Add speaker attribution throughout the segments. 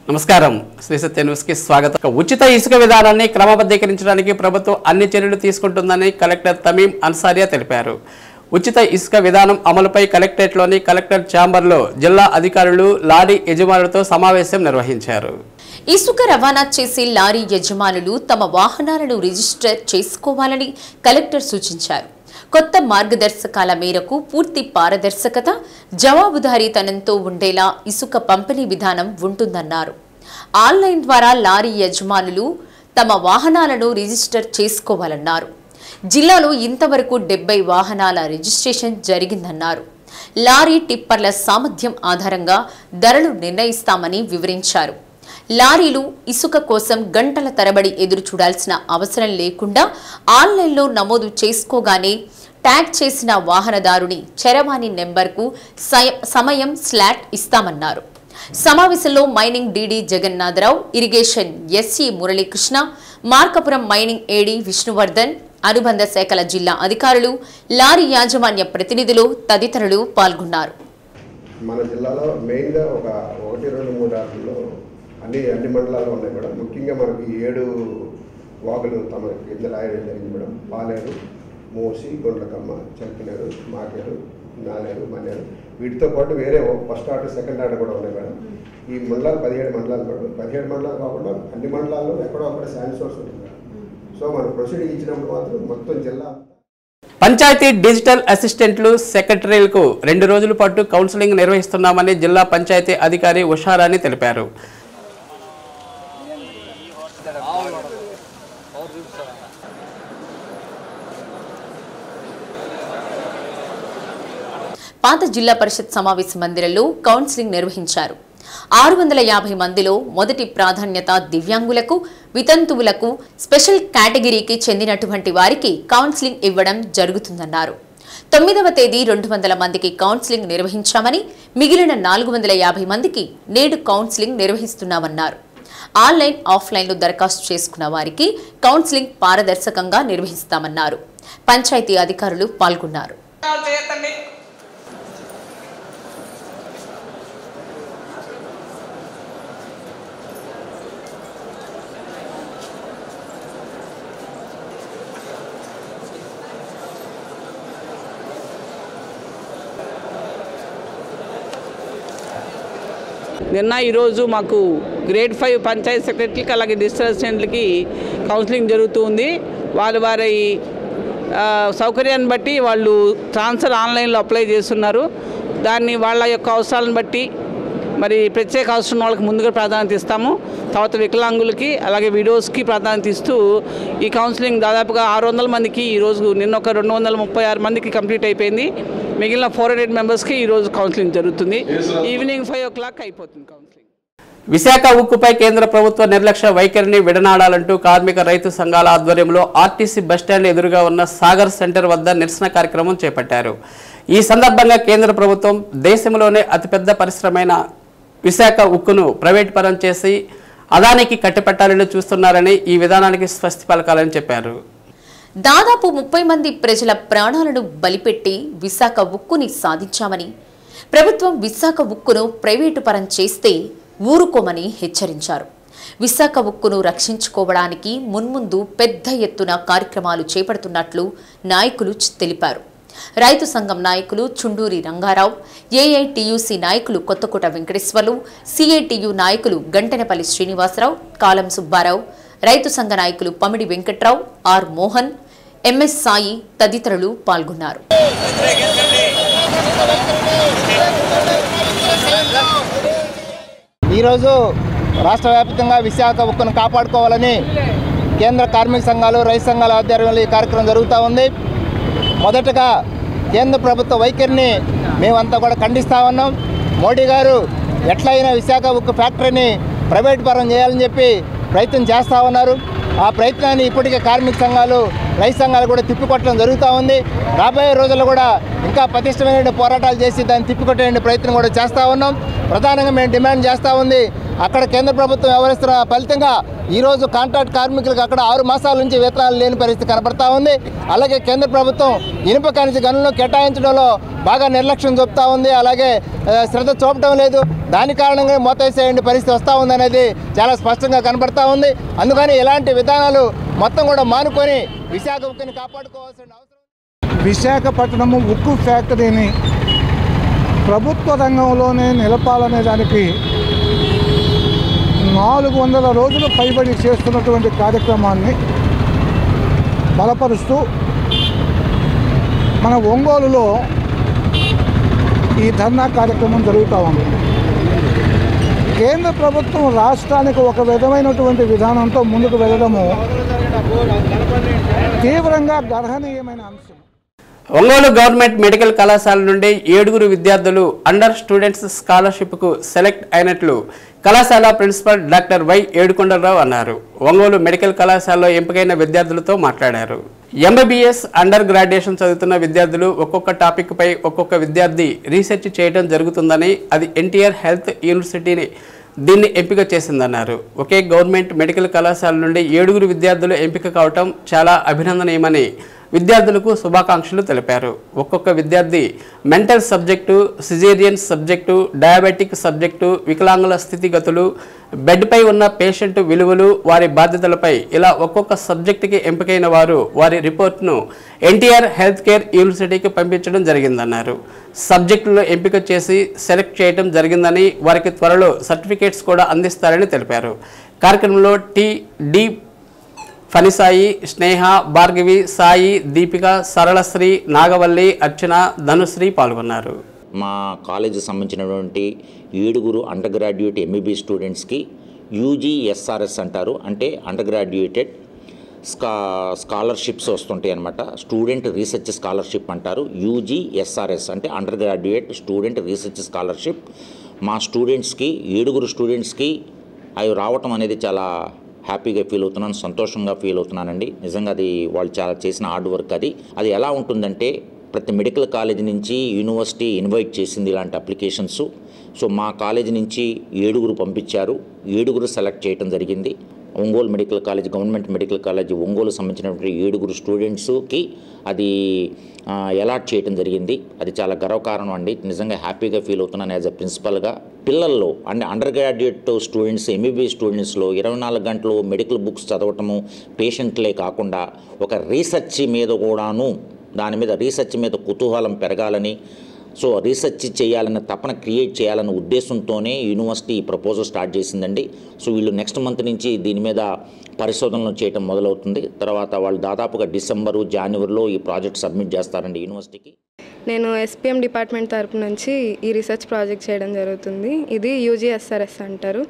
Speaker 1: నమస్కారం శ్రీ సత్య న్యూస్ కి స్వాగతం. ఉచిత ఇసుక విధానాన్ని క్రమబద్ధీకరించడానికి ప్రభుత్వం అన్ని చర్యలు తీసుకుంటుందని కలెక్టర్ తమీం అన్సారియా తెలిపారు. ఉచిత ఇసుక విధానం అమలుపై కలెక్టరేట్లోని కలెక్టర్ ఛాంబర్లో జిల్లా అధికారులు, లారీ యజమానులతో సమావేశం నిర్వహించారు.
Speaker 2: ఇసుక రవాణా చేసే లారీ యజమానులు తమ వాహనాలను రిజిస్టర్ చేసుకోవాలని కలెక్టర్ సూచించారు. కొత్త మార్గదర్శకాల మేరకు పూర్తి పారదర్శకత, జవాబుదారీతనంతో ఉండేలా ఇసుక పంపిణీ విధానం ఉంటుందన్నారు. ఆన్లైన్ ద్వారా లారీ యజమానులు తమ వాహనాలను రిజిస్టర్ చేసుకోవాలన్నారు. జిల్లాలో ఇంతవరకు 70 వాహనాల రిజిస్ట్రేషన్ జరిగిందన్నారు. లారీ టిప్పర్ల సామర్థ్యం ఆధారంగా ధరలు నిర్ణయిస్తామని వివరించారు. లారీలు ఇసుక కోసం గంటల తరబడి ఎదురు చూడాల్సిన అవసరం లేకుండా ఆన్లైన్లో నమోదు చేసుకోగానే ట్యాగ్ చేసిన వాహనదారుని చరవాణి నెంబర్కు సమయం స్లాట్ ఇస్తామన్నారు. సమావేశంలో mining DD Jagannatharao, irrigation SE Muralikrishna, Markapuram mining AD Vishnuvardhan, అనుబంధ శాఖల జిల్లా అధికారులు, లారీ యాజమాన్య ప్రతినిధులు తదితరులు పాల్గొన్నారు.
Speaker 3: మన జిల్లాలో మెయిన్గా ఒక 1-2-3 ఆటల్లో అన్ని మండలాల్లో ఉన్నాయి మేడం. ముఖ్యంగా మనకి 7 వాగులు తమ కింద రాయడం జరిగింది మేడం. పాలేరు, మోసి, గొండ్లకమ్మ, చంపినేరు, మాకేరు, నాలేరు, మన్నేరు, వీటితో పాటు వేరే ఫస్ట్ ఆర్డర్, సెకండ్ ఆర్డర్ కూడా ఉన్నాయి మేడం. ఈ మండలాలు 17 మండలాలు మేడం. 17 మండలాలు కాకుండా అన్ని మండలాల్లో ఎక్కడో అక్కడ శాండ్ సోర్స్ ఉంటుంది మేడం. సో మనం ప్రొసీడింగ్ ఇచ్చినప్పుడు మాత్రం మొత్తం జిల్లా
Speaker 1: పంచాయతీ డిజిటల్ అసిస్టెంట్లు, సెక్రటరీలకు 2 రోజుల పాటు కౌన్సిలింగ్ నిర్వహిస్తున్నామని జిల్లా పంచాయతీ అధికారి ఉషారాణి తెలిపారు.
Speaker 2: పాత జిల్లా పరిషత్ సమావేశ మందిరంలో కౌన్సిలింగ్ నిర్వహించారు. 650 మందిలో మొదటి ప్రాధాన్యత దివ్యాంగులకు, వితంతువులకు, స్పెషల్ కేటగిరీకి చెందినటువంటి వారికి కౌన్సిలింగ్ ఇవ్వడం జరుగుతుందన్నారు. 9వ తేదీ 200 మందికి కౌన్సిలింగ్ నిర్వహించామని, మిగిలిన 450 మందికి నేడు కౌన్సిలింగ్ నిర్వహిస్తున్నామన్నారు. ఆన్లైన్, ఆఫ్లైన్లో దరఖాస్తు చేసుకున్న వారికి కౌన్సిలింగ్ పారదర్శకంగా నిర్వహిస్తామన్నారు. పంచాయతీ అధికారులు పాల్గొన్నారు.
Speaker 4: నిన్న ఈరోజు మాకు గ్రేడ్ 5 పంచాయత్ సెక్రటరీకి అలాగే డిజిటల్ అసిస్టెంట్లకి కౌన్సిలింగ్ జరుగుతుంది. వారి సౌకర్యాన్ని బట్టి వాళ్ళు ట్రాన్స్ఫర్ ఆన్లైన్లో అప్లై చేస్తున్నారు. దాన్ని వాళ్ళ యొక్క అవసరాలను బట్టి మరి ప్రత్యేక అవసరం వాళ్ళకి ముందుగా ప్రాధాన్యత ఇస్తాము. తర్వాత వికలాంగులకి అలాగే విడోస్కి ప్రాధాన్యత ఇస్తూ ఈ కౌన్సిలింగ్ దాదాపుగా 600 మందికి ఈరోజు, నిన్న ఒక 236 మందికి కంప్లీట్ అయిపోయింది. మిగిలిన 400 మెంబర్స్కి ఈరోజు కౌన్సిలింగ్ జరుగుతుంది. ఈవినింగ్ 5 o'clock అయిపోతుంది కౌన్సిలింగ్.
Speaker 1: విశాఖ ఉక్కుపై కేంద్ర ప్రభుత్వ నిర్లక్ష్య వైఖరిని విడనాడాలంటూ కార్మిక, రైతు సంఘాల ఆధ్వర్యంలో ఆర్టీసీ బస్టాండ్ ఎదురుగా ఉన్న సాగర్ సెంటర్ వద్ద నిరసన కార్యక్రమం చేపట్టారు. ఈ సందర్భంగా కేంద్ర ప్రభుత్వం దేశంలోనే అతిపెద్ద పరిశ్రమైన విశాఖ ఉక్కును ప్రైవేట్ పరం చేసి అదానికి కట్టిపెట్టాలని చూస్తున్నారని, ఈ విధానానికి స్వస్తి పలకాలని చెప్పారు.
Speaker 2: దాదాపు 30 మంది ప్రజల ప్రాణాలను బలిపెట్టి విశాఖ ఉక్కుని సాధించామని, ప్రభుత్వం విశాఖ ఉక్కును ప్రైవేటు పరం చేస్తే ఊరుకోమని హెచ్చరించారు. విశాఖ ఉక్కును రక్షించుకోవడానికి మున్ముందు పెద్ద ఎత్తున కార్యక్రమాలు చేపడుతున్నట్లు నాయకులు తెలిపారు. రైతు సంఘం నాయకులు చుండూరి రంగారావు, ఏఐటియుసి నాయకులు కొత్తకోట వెంకటేశ్వర్లు, సిఐటియు నాయకులు గంటెనపల్లి శ్రీనివాసరావు, కాలం సుబ్బారావు, రైతు సంఘ నాయకులు పమిడి వెంకట్రావు, ఆర్ మోహన్, ఎంఎస్ సాయి తదితరులు పాల్గొన్నారు.
Speaker 5: ఈరోజు రాష్ట్ర వ్యాప్తంగా విశాఖ ఉక్కును కాపాడుకోవాలని కేంద్ర కార్మిక సంఘాలు, రైతు సంఘాల ఆధ్వర్యంలో ఈ కార్యక్రమం జరుగుతూ ఉంది. మొదటగా కేంద్ర ప్రభుత్వ వైఖరిని మేమంతా కూడా ఖండిస్తూ ఉన్నాం. మోడీ గారు ఎట్లయినా విశాఖ ఉక్కు ఫ్యాక్టరీని ప్రైవేట్ పరం చేయాలని చెప్పి ప్రయత్నం చేస్తూ ఉన్నారు. ఆ ప్రయత్నాన్ని ఇప్పటికే కార్మిక సంఘాలు, రైతు సంఘాలు కూడా తిప్పికొట్టడం జరుగుతూ ఉంది. రాబోయే రోజుల్లో కూడా ఇంకా పటిష్టమైన పోరాటాలు చేసి దాన్ని తిప్పికొట్టే ప్రయత్నం కూడా చేస్తూ ఉన్నాం. ప్రధానంగా మేము డిమాండ్ చేస్తూ ఉంది, అక్కడ కేంద్ర ప్రభుత్వం వ్యవహరిస్తున్న ఫలితంగా ఈరోజు కాంట్రాక్ట్ కార్మికులకు అక్కడ 6 మాసాల నుంచి వేతనాలు లేని పరిస్థితి కనబడతా ఉంది. అలాగే కేంద్ర ప్రభుత్వం ఇనుప ఖనిజ గనులను కేటాయించడంలో బాగా నిర్లక్ష్యం చూపుతా ఉంది. అలాగే శ్రద్ధ చూపడం లేదు. దాని కారణంగా మోతేసేయండి పరిస్థితి వస్తూ ఉంది అనేది చాలా స్పష్టంగా కనబడతా ఉంది. అందుకని ఇలాంటి విధానాలు మొత్తం కూడా మానుకొని విశాఖ ఉక్కుని కాపాడుకోవాల్సిన అవసరం.
Speaker 6: విశాఖపట్నము ఉక్కు ఫ్యాక్టరీని ప్రభుత్వ రంగంలోనే నిలపాలనే దానికి 400 రోజులు పైబడి చేస్తున్నటువంటి కార్యక్రమాన్ని బలపరుస్తూ మన ఒంగోలులో ఈ ధర్నా కార్యక్రమం జరుగుతూ ఉంది. కేంద్ర ప్రభుత్వం రాష్ట్రానికి ఒక విధమైనటువంటి విధానంతో ముందుకు వెళ్ళడము తీవ్రంగా గర్హనీయమైన అంశం.
Speaker 1: ఒంగోలు గవర్నమెంట్ మెడికల్ కళాశాల నుండి 7 విద్యార్థులు అండర్ స్టూడెంట్స్ స్కాలర్షిప్కు సెలెక్ట్ అయినట్లు కళాశాల ప్రిన్సిపల్ డాక్టర్ వై ఏడుకొండలరావు అన్నారు. ఒంగోలు మెడికల్ కళాశాలలో ఎంపికైన విద్యార్థులతో మాట్లాడారు. ఎంబీబీఎస్ అండర్ గ్రాడ్యుయేషన్ చదువుతున్న విద్యార్థులు ఒక్కొక్క టాపిక్ పై ఒక్కొక్క విద్యార్థి రీసెర్చ్ చేయడం జరుగుతుందని, అది ఎన్టీఆర్ హెల్త్ యూనివర్సిటీని దీన్ని ఎంపిక చేసిందన్నారు. ఒకే గవర్నమెంట్ మెడికల్ కళాశాల నుండి 7 విద్యార్థులు ఎంపిక కావటం చాలా అభినందనీయమని విద్యార్థులకు శుభాకాంక్షలు తెలిపారు. ఒక్కొక్క విద్యార్థి mental subject, caesarean subject, diabetic subject, వికలాంగుల స్థితిగతులు, బెడ్పై ఉన్న పేషెంట్ విలువలు, వారి బాధ్యతలపై ఇలా ఒక్కొక్క సబ్జెక్టుకి ఎంపికైన వారు వారి రిపోర్ట్ను ఎన్టీఆర్ హెల్త్ కేర్ యూనివర్సిటీకి పంపించడం జరిగిందన్నారు. సబ్జెక్టులో ఎంపిక చేసి సెలెక్ట్ చేయడం జరిగిందని, వారికి త్వరలో సర్టిఫికేట్స్ కూడా అందిస్తారని తెలిపారు. కార్యక్రమంలో డి ఫణిసాయి, స్నేహ, భార్గవి, సాయి, దీపిక, సరళశ్రీ, నాగవల్లి, అర్చన, ధనుశ్రీ పాల్గొన్నారు.
Speaker 7: మా కాలేజీకి సంబంధించినటువంటి 7 అండర్ గ్రాడ్యుయేట్ ఎంబీబీ స్టూడెంట్స్కి యూజీఎస్ఆర్ఎస్ అంటారు, అంటే అండర్ గ్రాడ్యుయేటెడ్ స్కాలర్షిప్స్ వస్తుంటాయి అన్నమాట. స్టూడెంట్ రీసెర్చ్ స్కాలర్షిప్ అంటారు. యూజీఎస్ఆర్ఎస్ అంటే under graduate student research scholarship. మా స్టూడెంట్స్కి 7 స్టూడెంట్స్కి అవి రావటం అనేది చాలా హ్యాపీగా ఫీల్ అవుతున్నాను, సంతోషంగా ఫీల్ అవుతున్నానండి. నిజంగా అది వాళ్ళు చాలా చేసిన హార్డ్ వర్క్. అది ఎలా ఉంటుందంటే, ప్రతి మెడికల్ కాలేజ్ నుంచి యూనివర్సిటీ ఇన్వైట్ చేసింది ఇలాంటి అప్లికేషన్స్. సో మా కాలేజ్ నుంచి 7 పంపించారు, 7 సెలెక్ట్ చేయడం జరిగింది. Ongole medical college, government medical college Ongole సంబంధించినటువంటి 7 స్టూడెంట్స్కి అది అలాట్ చేయడం జరిగింది. అది చాలా గర్వకారణం అండి. నిజంగా హ్యాపీగా ఫీల్ అవుతున్నాను యాజ్ ఎ ప్రిన్సిపల్గా. పిల్లల్లో అంటే అండర్ గ్రాడ్యుయేట్ స్టూడెంట్స్, ఎంబీబీ స్టూడెంట్స్లో 24 గంటలు మెడికల్ బుక్స్ చదవటము, పేషెంట్లే కాకుండా ఒక రీసెర్చ్ మీద కూడాను, దాని మీద రీసెర్చ్ మీద కుతూహలం పెరగాలని, సో రీసెర్చ్ చేయాలన్న తపన క్రియేట్ చేయాలన్న ఉద్దేశంతోనే యూనివర్సిటీ ఈ ప్రపోజల్ స్టార్ట్ చేసిందండి. సో వీళ్ళు నెక్స్ట్ మంత్ నుంచి దీని మీద పరిశోధనలు చేయడం మొదలవుతుంది. తర్వాత వాళ్ళు దాదాపుగా డిసెంబరు, జనవరిలో ఈ ప్రాజెక్ట్ సబ్మిట్ చేస్తారండి యూనివర్సిటీకి.
Speaker 8: నేను ఎస్పీఎం డిపార్ట్మెంట్ తరపు నుంచి ఈ రీసెర్చ్ ప్రాజెక్ట్ చేయడం జరుగుతుంది. ఇది యూజీఎస్ఆర్ఎస్ అంటారు,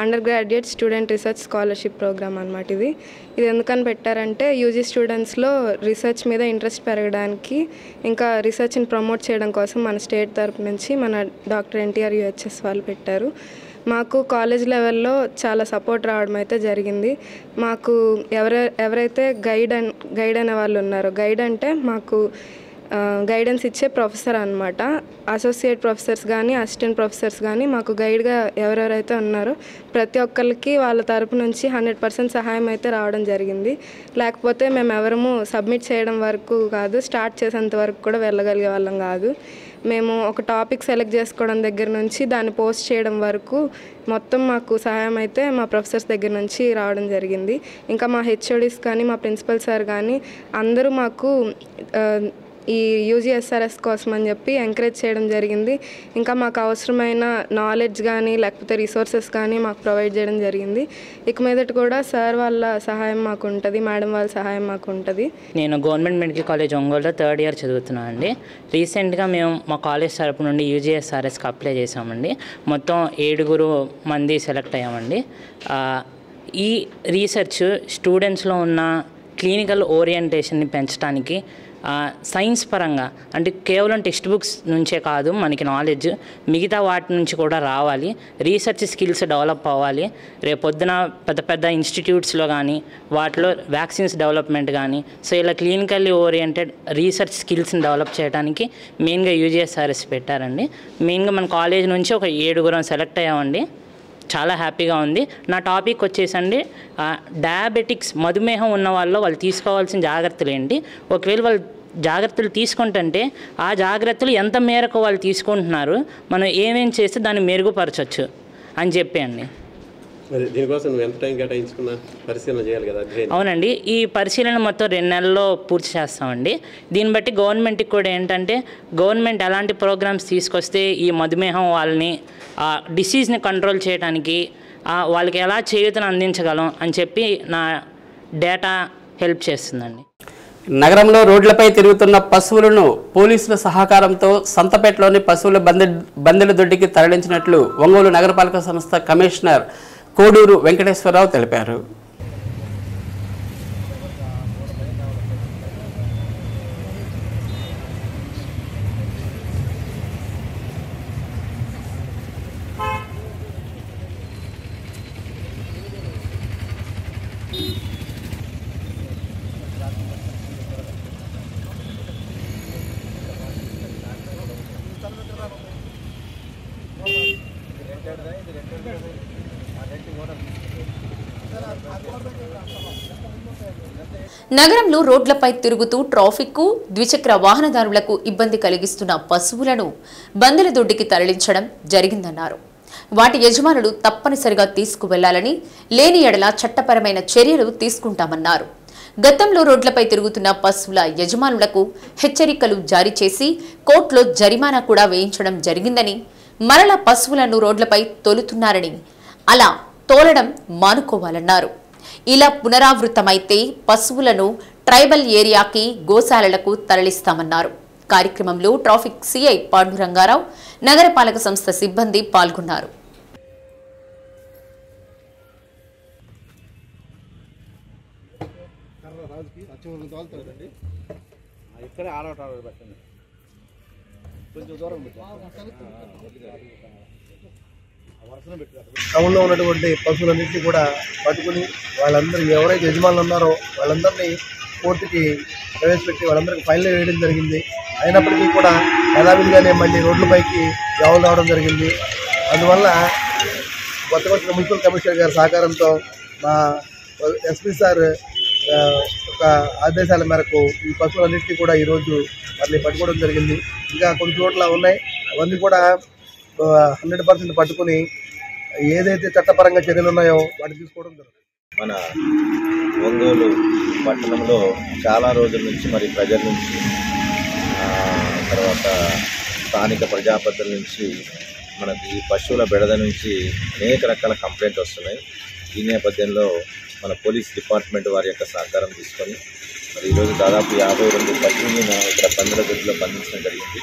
Speaker 8: under graduate student research scholarship programme అనమాట. ఇది ఎందుకని పెట్టారంటే, యూజీ స్టూడెంట్స్లో రీసెర్చ్ మీద ఇంట్రెస్ట్ పెరగడానికి, ఇంకా రీసెర్చ్ని ప్రమోట్ చేయడం కోసం మన స్టేట్ తరపు నుంచి మన డాక్టర్ ఎన్టీఆర్ యూహెచ్ఎస్ వాళ్ళు పెట్టారు. మాకు కాలేజ్ లెవెల్లో చాలా సపోర్ట్ రావడం అయితే జరిగింది. మాకు ఎవరైతే గైడ్ అనే వాళ్ళు ఉన్నారో, గైడ్ అంటే మాకు గైడెన్స్ ఇచ్చే ప్రొఫెసర్ అనమాట. అసోసియేట్ ప్రొఫెసర్స్ కానీ అసిస్టెంట్ ప్రొఫెసర్స్ కానీ మాకు గైడ్గా ఎవరెవరైతే ఉన్నారో ప్రతి ఒక్కరికి వాళ్ళ తరపు నుంచి 100% సహాయం అయితే రావడం జరిగింది. లేకపోతే మేము ఎవరము సబ్మిట్ చేయడం వరకు కాదు, స్టార్ట్ చేసేంత వరకు కూడా వెళ్ళగలిగే వాళ్ళం కాదు. మేము ఒక టాపిక్ సెలెక్ట్ చేసుకోవడం దగ్గర నుంచి దాన్ని పోస్ట్ చేయడం వరకు మొత్తం మాకు సహాయం అయితే మా ప్రొఫెసర్స్ దగ్గర నుంచి రావడం జరిగింది. ఇంకా మా హెచ్ఓడీస్ కానీ మా ప్రిన్సిపల్ సార్ కానీ అందరూ మాకు ఈ యూజీఎస్ఆర్ఎస్ కోసం అని చెప్పి ఎంకరేజ్ చేయడం జరిగింది. ఇంకా మాకు అవసరమైన నాలెడ్జ్ కానీ లేకపోతే రిసోర్సెస్ కానీ మాకు ప్రొవైడ్ చేయడం జరిగింది. ఇక మీదట కూడా సార్ వాళ్ళ సహాయం మాకు ఉంటుంది, మేడం వాళ్ళ సహాయం మాకు ఉంటుంది.
Speaker 9: నేను గవర్నమెంట్ మెడికల్ కాలేజ్ ఒంగోలులో 3rd ఇయర్ చదువుతున్నాను అండి. రీసెంట్గా మేము మా కాలేజ్ తరపు నుండి యూజీఎస్ఆర్ఎస్కి అప్లై చేసామండి. మొత్తం 7 మంది సెలెక్ట్ అయ్యామండి. ఈ రీసెర్చ్ స్టూడెంట్స్లో ఉన్న క్లినికల్ ఓరియంటేషన్ని పెంచడానికి, సైన్స్ పరంగా అంటే కేవలం టెక్స్ట్ బుక్స్ నుంచే కాదు మనకి నాలెడ్జ్, మిగతా వాటి నుంచి కూడా రావాలి. రీసెర్చ్ స్కిల్స్ డెవలప్ అవ్వాలి. రేపొద్దున పెద్ద పెద్ద ఇన్స్టిట్యూట్స్లో కానీ వాటిలో వ్యాక్సిన్స్ డెవలప్మెంట్ కానీ, సో ఇలా క్లినికల్లీ ఓరియంటెడ్ రీసెర్చ్ స్కిల్స్ని డెవలప్ చేయడానికి మెయిన్గా యూజీఎస్ఆర్ఎస్ పెట్టారండి. మెయిన్గా మన కాలేజ్ నుంచి ఒక 7 సెలెక్ట్ అయ్యామండి. చాలా హ్యాపీగా ఉంది. నా టాపిక్ వచ్చేసండి డయాబెటిక్స్, మధుమేహం ఉన్న వాళ్ళు తీసుకోవాల్సిన జాగ్రత్తలు ఏంటి, ఒకవేళ వాళ్ళు జాగ్రత్తలు తీసుకుంటుంటే ఆ జాగ్రత్తలు ఎంత మేరకు వాళ్ళు తీసుకుంటున్నారు, మనం ఏమేం చేస్తే దాన్ని మెరుగుపరచవచ్చు అని చెప్పండి.
Speaker 10: దీనికోసం నువ్వు ఎంత టైం కేటాయించుకున్నా పరిశీలన చేయాలి కదా?
Speaker 9: అవునండి, ఈ పరిశీలన మొత్తం 2 నెలల్లో పూర్తి చేస్తామండి. దీన్ని బట్టి గవర్నమెంట్కి కూడా ఏంటంటే గవర్నమెంట్ ఎలాంటి ప్రోగ్రామ్స్ తీసుకొస్తే ఈ మధుమేహం వాళ్ళని డిసీజ్ని కంట్రోల్ చేయడానికి వాళ్ళకి ఎలా చేయూతను అందించగలం అని చెప్పి నా డేటా హెల్ప్ చేస్తుందండి.
Speaker 1: నగరంలో రోడ్లపై తిరుగుతున్న పశువులను పోలీసుల సహకారంతో సంతపేటలోని పశువుల బందెల దొడ్డికి తరలించినట్లు ఒంగోలు నగరపాలక సంస్థ కమిషనర్ కోడూరు వెంకటేశ్వరరావు తెలిపారు.
Speaker 2: నగరంలో రోడ్లపై తిరుగుతూ ట్రాఫిక్కు, ద్విచక్ర వాహనదారులకు ఇబ్బంది కలిగిస్తున్న పశువులను బందెల దొడ్డికి తరలించడం జరిగిందన్నారు. వాటి యజమానులు తప్పనిసరిగా తీసుకువెళ్లాలని, లేని ఎడల చట్టపరమైన చర్యలు తీసుకుంటామన్నారు. గతంలో రోడ్లపై తిరుగుతున్న పశువుల యజమానులకు హెచ్చరికలు జారీ చేసి కోర్టులో జరిమానా కూడా వేయించడం జరిగిందని, మరలా పశువులను రోడ్లపై తోలుతున్నారని, అలా తోలడం మానుకోవాలన్నారు. ఇలా పునరావృతమైతే పశువులను ట్రైబల్ ఏరియాకి, గోశాలలకు తరలిస్తామన్నారు. కార్యక్రమంలో ట్రాఫిక్ సిఐ పాండురంగారావు, నగరపాలక సంస్థ సిబ్బంది పాల్గొన్నారు.
Speaker 5: టౌన్లో ఉన్నటువంటి పశువులన్నింటినీ కూడా పట్టుకుని వాళ్ళందరూ ఎవరైతే యజమానులు ఉన్నారో వాళ్ళందరినీ కోర్టుకి ప్రవేశపెట్టి వాళ్ళందరికీ ఫైన్లు వేయడం జరిగింది. అయినప్పటికీ కూడా యథావిధిగానే మళ్ళీ రోడ్లపైకి ఎవరు రావడం జరిగింది. అందువల్ల కొత్తగా మున్సిపల్ కమిషనర్ గారి సహకారంతో మా ఎస్పీ సార్ ఒక ఆదేశాల మేరకు ఈ పశువులన్నింటినీ కూడా ఈరోజు వాటిని పట్టుకోవడం జరిగింది. ఇంకా కొన్ని చోట్ల ఉన్నాయి, అవన్నీ కూడా 100% పట్టుకుని ఏదైతే చట్టపరంగా చర్యలు ఉన్నాయో వాటిని తీసుకోవడం జరుగుతుంది.
Speaker 11: మన ఒంగోలు పట్టణంలో చాలా రోజుల నుంచి మరి ప్రజల నుంచి తర్వాత స్థానిక ప్రజాపతుల నుంచి మనకి పశువుల బెడద నుంచి అనేక రకాల కంప్లైంట్ వస్తున్నాయి. ఈ నేపథ్యంలో మన పోలీస్ డిపార్ట్మెంట్ వారి యొక్క సహకారం తీసుకొని మరి ఈరోజు దాదాపు 52 పశువులను ఇక్కడ బందెల దొడ్డిలో బంధించడం జరిగింది.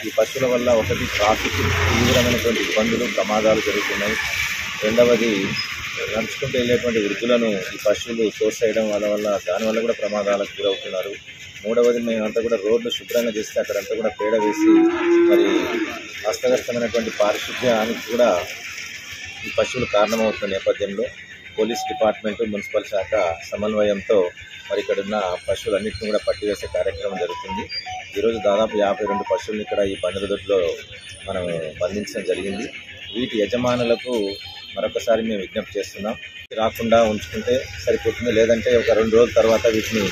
Speaker 11: ఈ పశువుల వల్ల ఒకటి ట్రాఫిక్ తీవ్రమైనటువంటి ఇబ్బందులు, ప్రమాదాలు జరుగుతున్నాయి. రెండవది నడుచుకుంటూ వెళ్ళేటువంటి వృద్ధులను ఈ పశువులు తోసేయడం వల్ల దానివల్ల కూడా ప్రమాదాలకు గురవుతున్నారు. మూడవది మేమంతా కూడా రోడ్లు శుభ్రంగా చేస్తే అక్కడంతా కూడా పేడ వేసి మరి అస్తవ్యస్తమైనటువంటి పారిశుద్ధ్యానికి కూడా ఈ పశువులు కారణమవుతున్న నేపథ్యంలో పోలీస్ డిపార్ట్మెంట్, మున్సిపల్ శాఖ సమన్వయంతో మరి ఇక్కడ ఉన్న పశువులన్నింటినీ కూడా పట్టివేసే కార్యక్రమం జరుగుతుంది. ఈరోజు దాదాపు 52 పశువులను ఇక్కడ ఈ బందెల దొడ్డిలో మనం బంధించడం జరిగింది. వీటి యజమానులకు మరొకసారి మేము విజ్ఞప్తి చేస్తున్నాం, రాకుండా ఉంచుకుంటే సరిపోతుంది. లేదంటే ఒక 2 రోజుల తర్వాత వీటిని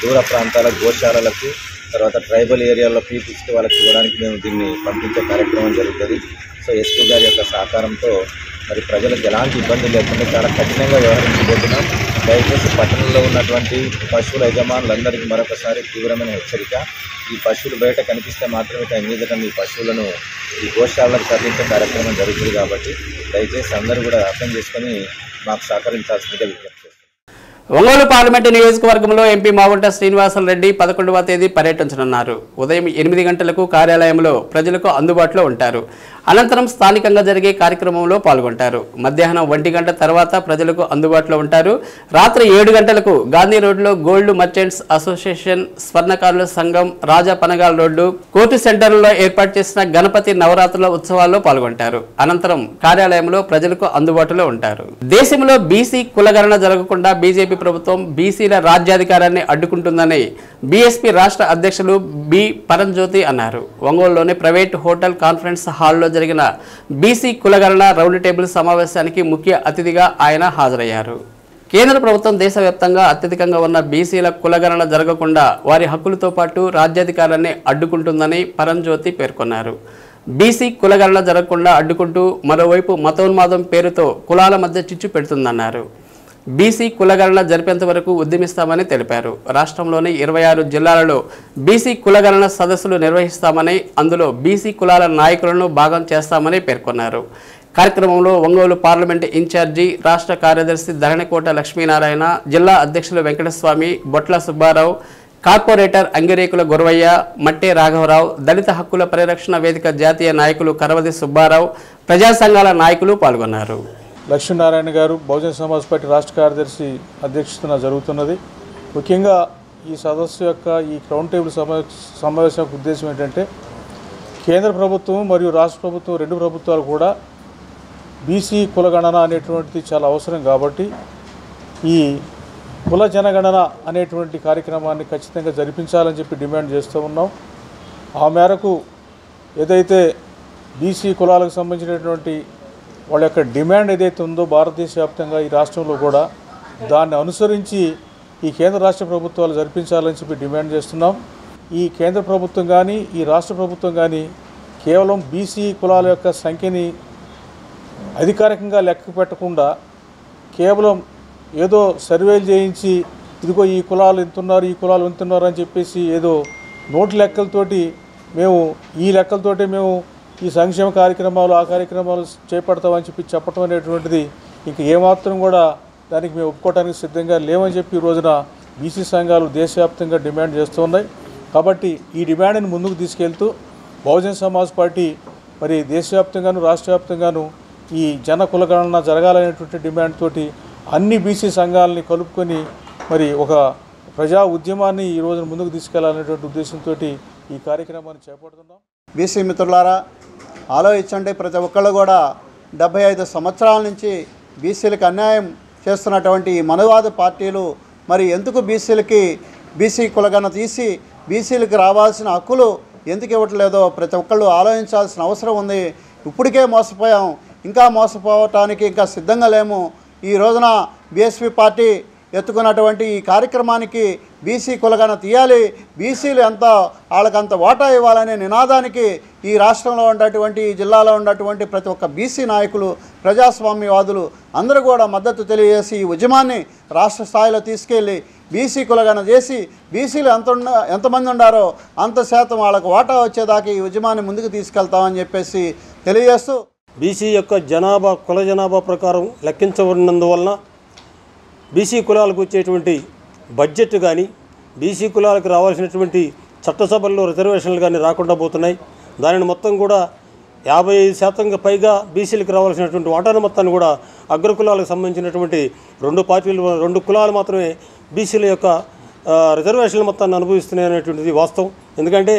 Speaker 11: దూర ప్రాంతాల గోశాలలకు, తర్వాత ట్రైబల్ ఏరియాలో పీపుల్స్కి వాళ్ళకి ఇవ్వడానికి మేము దీన్ని పంపించే కార్యక్రమం జరుగుతుంది. సో ఎస్పీ గారి యొక్క సహకారంతో మరి ప్రజలకు ఎలాంటి ఇబ్బంది లేకుండా చాలా కఠినంగా వ్యవహరించబోతున్నాం. దయచేసి పట్టణంలో ఉన్నటువంటి పశువుల యజమానులందరికీ మరొకసారి తీవ్రమైన హెచ్చరిక. ఈ పశువులు బయట కనిపిస్తే మాత్రమే మీదట ఈ పశువులను ఈ గోశాలకు తరలించే కార్యక్రమం జరుగుతుంది. కాబట్టి దయచేసి అందరూ కూడా అర్థం చేసుకొని మాకు సహకరించాల్సిందిగా విజ్ఞప్తి.
Speaker 1: ఒంగోలు పార్లమెంటు నియోజకవర్గంలో ఎంపీ మాగుంట శ్రీనివాసరెడ్డి 11వ తేదీ పర్యటించనున్నారు. ఉదయం 8 గంటలకు కార్యాలయంలో ప్రజలకు అందుబాటులో ఉంటారు. అనంతరం స్థానికంగా జరిగే కార్యక్రమంలో పాల్గొంటారు. మధ్యాహ్నం 1 గంట తర్వాత ప్రజలకు అందుబాటులో ఉంటారు. రాత్రి 7 గంటలకు గాంధీ రోడ్లో గోల్డ్ మర్చెంట్స్ అసోసియేషన్, స్వర్ణకారుల సంఘం, రాజా పనగాల్ రోడ్డు, కోర్టు సెంటర్లో ఏర్పాటు చేసిన గణపతి నవరాత్రుల ఉత్సవాల్లో పాల్గొంటారు. అనంతరం కార్యాలయంలో ప్రజలకు అందుబాటులో ఉంటారు. దేశంలో బీసీ కులగణన జరగకుండా బీజేపీ బీజేపీ ప్రభుత్వం బీసీల రాజ్యాధికారాన్ని అడ్డుకుంటుందని బీఎస్పీ రాష్ట్ర అధ్యక్షులు బి పరంజ్యోతి అన్నారు. ఒంగోలులోని ప్రైవేట్ హోటల్ కాన్ఫరెన్స్ హాల్లో జరిగిన బీసీ కులగణన రౌండ్ టేబుల్ సమావేశానికి ముఖ్య అతిథిగా ఆయన హాజరయ్యారు. కేంద్ర ప్రభుత్వం దేశవ్యాప్తంగా అత్యధికంగా ఉన్న బీసీల కులగణన జరగకుండా వారి హక్కులతో పాటు రాజ్యాధికారాన్ని అడ్డుకుంటుందని పరంజ్యోతి పేర్కొన్నారు. బీసీ కులగణన జరగకుండా అడ్డుకుంటూ మరోవైపు మతోన్మాదం పేరుతో కులాల మధ్య చిచ్చు పెడుతుందన్నారు. బీసీ కులగణన జరిపేంత వరకు ఉద్యమిస్తామని తెలిపారు. రాష్ట్రంలోని 26 జిల్లాలలో బీసీ కులగణన సదస్సులు నిర్వహిస్తామని, అందులో బీసీ కులాల నాయకులను భాగం చేస్తామని పేర్కొన్నారు. కార్యక్రమంలో ఒంగోలు పార్లమెంటు ఇన్ఛార్జి రాష్ట్ర కార్యదర్శి ధరణికోట లక్ష్మీనారాయణ, జిల్లా అధ్యక్షులు వెంకటస్వామి, బొట్ల సుబ్బారావు, కార్పొరేటర్ అంగిరేకుల గురవయ్య, మట్టే రాఘవరావు, దళిత హక్కుల పరిరక్షణ వేదిక జాతీయ నాయకులు కరవది సుబ్బారావు, ప్రజా సంఘాల నాయకులు పాల్గొన్నారు.
Speaker 12: లక్ష్మీనారాయణ గారు బహుజన సమాజ్ పార్టీ రాష్ట్ర కార్యదర్శి అధ్యక్షతన జరుగుతున్నది. ముఖ్యంగా ఈ సదస్సు యొక్క ఈ రౌండ్ టేబుల్ సమావేశం ఉద్దేశం ఏంటంటే, కేంద్ర ప్రభుత్వం మరియు రాష్ట్ర ప్రభుత్వం రెండు ప్రభుత్వాలు కూడా బీసీ కులగణన అనేటువంటిది చాలా అవసరం కాబట్టి ఈ కుల జనగణన అనేటువంటి కార్యక్రమాన్ని ఖచ్చితంగా జరిపించాలని చెప్పి డిమాండ్ చేస్తూ ఉన్నాం. ఆ మేరకు ఏదైతే బీసీ కులాలకు సంబంధించినటువంటి వాళ్ళ యొక్క డిమాండ్ ఏదైతే ఉందో భారతదేశ వ్యాప్తంగా ఈ రాష్ట్రంలో కూడా దాన్ని అనుసరించి ఈ కేంద్ర రాష్ట్ర ప్రభుత్వాలు జరిపించాలని చెప్పి డిమాండ్ చేస్తున్నాం. ఈ కేంద్ర ప్రభుత్వం కానీ ఈ రాష్ట్ర ప్రభుత్వం కానీ కేవలం బీసీ కులాల యొక్క సంఖ్యని అధికారికంగా లెక్క పెట్టకుండా కేవలం ఏదో సర్వేలు చేయించి ఇదిగో ఈ కులాలు ఎంతున్నారు ఈ కులాలు ఎంతున్నారు అని చెప్పేసి ఏదో నోటు లెక్కలతోటి మేము ఈ లెక్కలతోటి మేము ఈ సంక్షేమ కార్యక్రమాలు ఆ కార్యక్రమాలు చేపడతామని చెప్పి చెప్పడం అనేటువంటిది ఇంక ఏమాత్రం కూడా దానికి మేము ఒప్పుకోవడానికి సిద్ధంగా లేవని చెప్పి ఈ రోజున బీసీ సంఘాలు దేశవ్యాప్తంగా డిమాండ్ చేస్తూ ఉన్నాయి. కాబట్టి ఈ డిమాండ్ని ముందుకు తీసుకెళ్తూ బహుజన సమాజ్ పార్టీ మరి దేశవ్యాప్తంగాను రాష్ట్ర వ్యాప్తంగాను ఈ జన కులగణన జరగాలనేటువంటి డిమాండ్ తోటి అన్ని బీసీ సంఘాలని కలుపుకొని మరి ఒక ప్రజా ఉద్యమాన్ని ఈ రోజున ముందుకు తీసుకెళ్లాలనేటువంటి ఉద్దేశంతో ఈ కార్యక్రమాన్ని చేపడుతున్నాం.
Speaker 13: బీసీ మిత్రులారా, ఆలోచించండి. ప్రతి ఒక్కళ్ళు కూడా 75 సంవత్సరాల నుంచి బీసీలకు అన్యాయం చేస్తున్నటువంటి ఈ మనువాద పార్టీలు మరి ఎందుకు బీసీ కులగణన తీసి బీసీలకు రావాల్సిన హక్కులు ఎందుకు ఇవ్వట్లేదో ప్రతి ఒక్కళ్ళు ఆలోచించాల్సిన అవసరం ఉంది. ఇప్పటికే మోసపోయాం, ఇంకా మోసపోవటానికి ఇంకా సిద్ధంగా లేము. ఈ రోజున బీఎస్పీ పార్టీ ఎత్తుకున్నటువంటి ఈ కార్యక్రమానికి బీసీ కులగణన తీయాలి, బీసీలు ఎంత వాళ్ళకంత వాటా ఇవ్వాలనే నినాదానికి ఈ రాష్ట్రంలో ఉన్నటువంటి ఈ జిల్లాలో ఉన్నటువంటి ప్రతి ఒక్క బీసీ నాయకులు ప్రజాస్వామ్యవాదులు అందరూ కూడా మద్దతు తెలియజేసి ఈ ఉద్యమాన్ని రాష్ట్ర స్థాయిలో తీసుకెళ్ళి బీసీ కులగణన చేసి బీసీలు ఎంతమంది ఉండారో అంత శాతం వాళ్ళకు వాటా వచ్చేదాకా ఈ ఉద్యమాన్ని ముందుకు తీసుకెళ్తామని చెప్పేసి తెలియజేస్తూ,
Speaker 14: బీసీ యొక్క కుల జనాభా ప్రకారం లెక్కించబడినందువలన బీసీ కులాలకు వచ్చేటువంటి బడ్జెట్ కానీ బీసీ కులాలకు రావాల్సినటువంటి చట్టసభల్లో రిజర్వేషన్లు కానీ రాకుండా పోతున్నాయి. దానిని మొత్తం కూడా 55% పైగా బీసీలకు రావాల్సినటువంటి వాటాను మొత్తాన్ని కూడా అగ్రకులాలకు సంబంధించినటువంటి రెండు కులాలు మాత్రమే బీసీల యొక్క రిజర్వేషన్ల మొత్తాన్ని అనుభవిస్తున్నాయి అనేటువంటిది వాస్తవం. ఎందుకంటే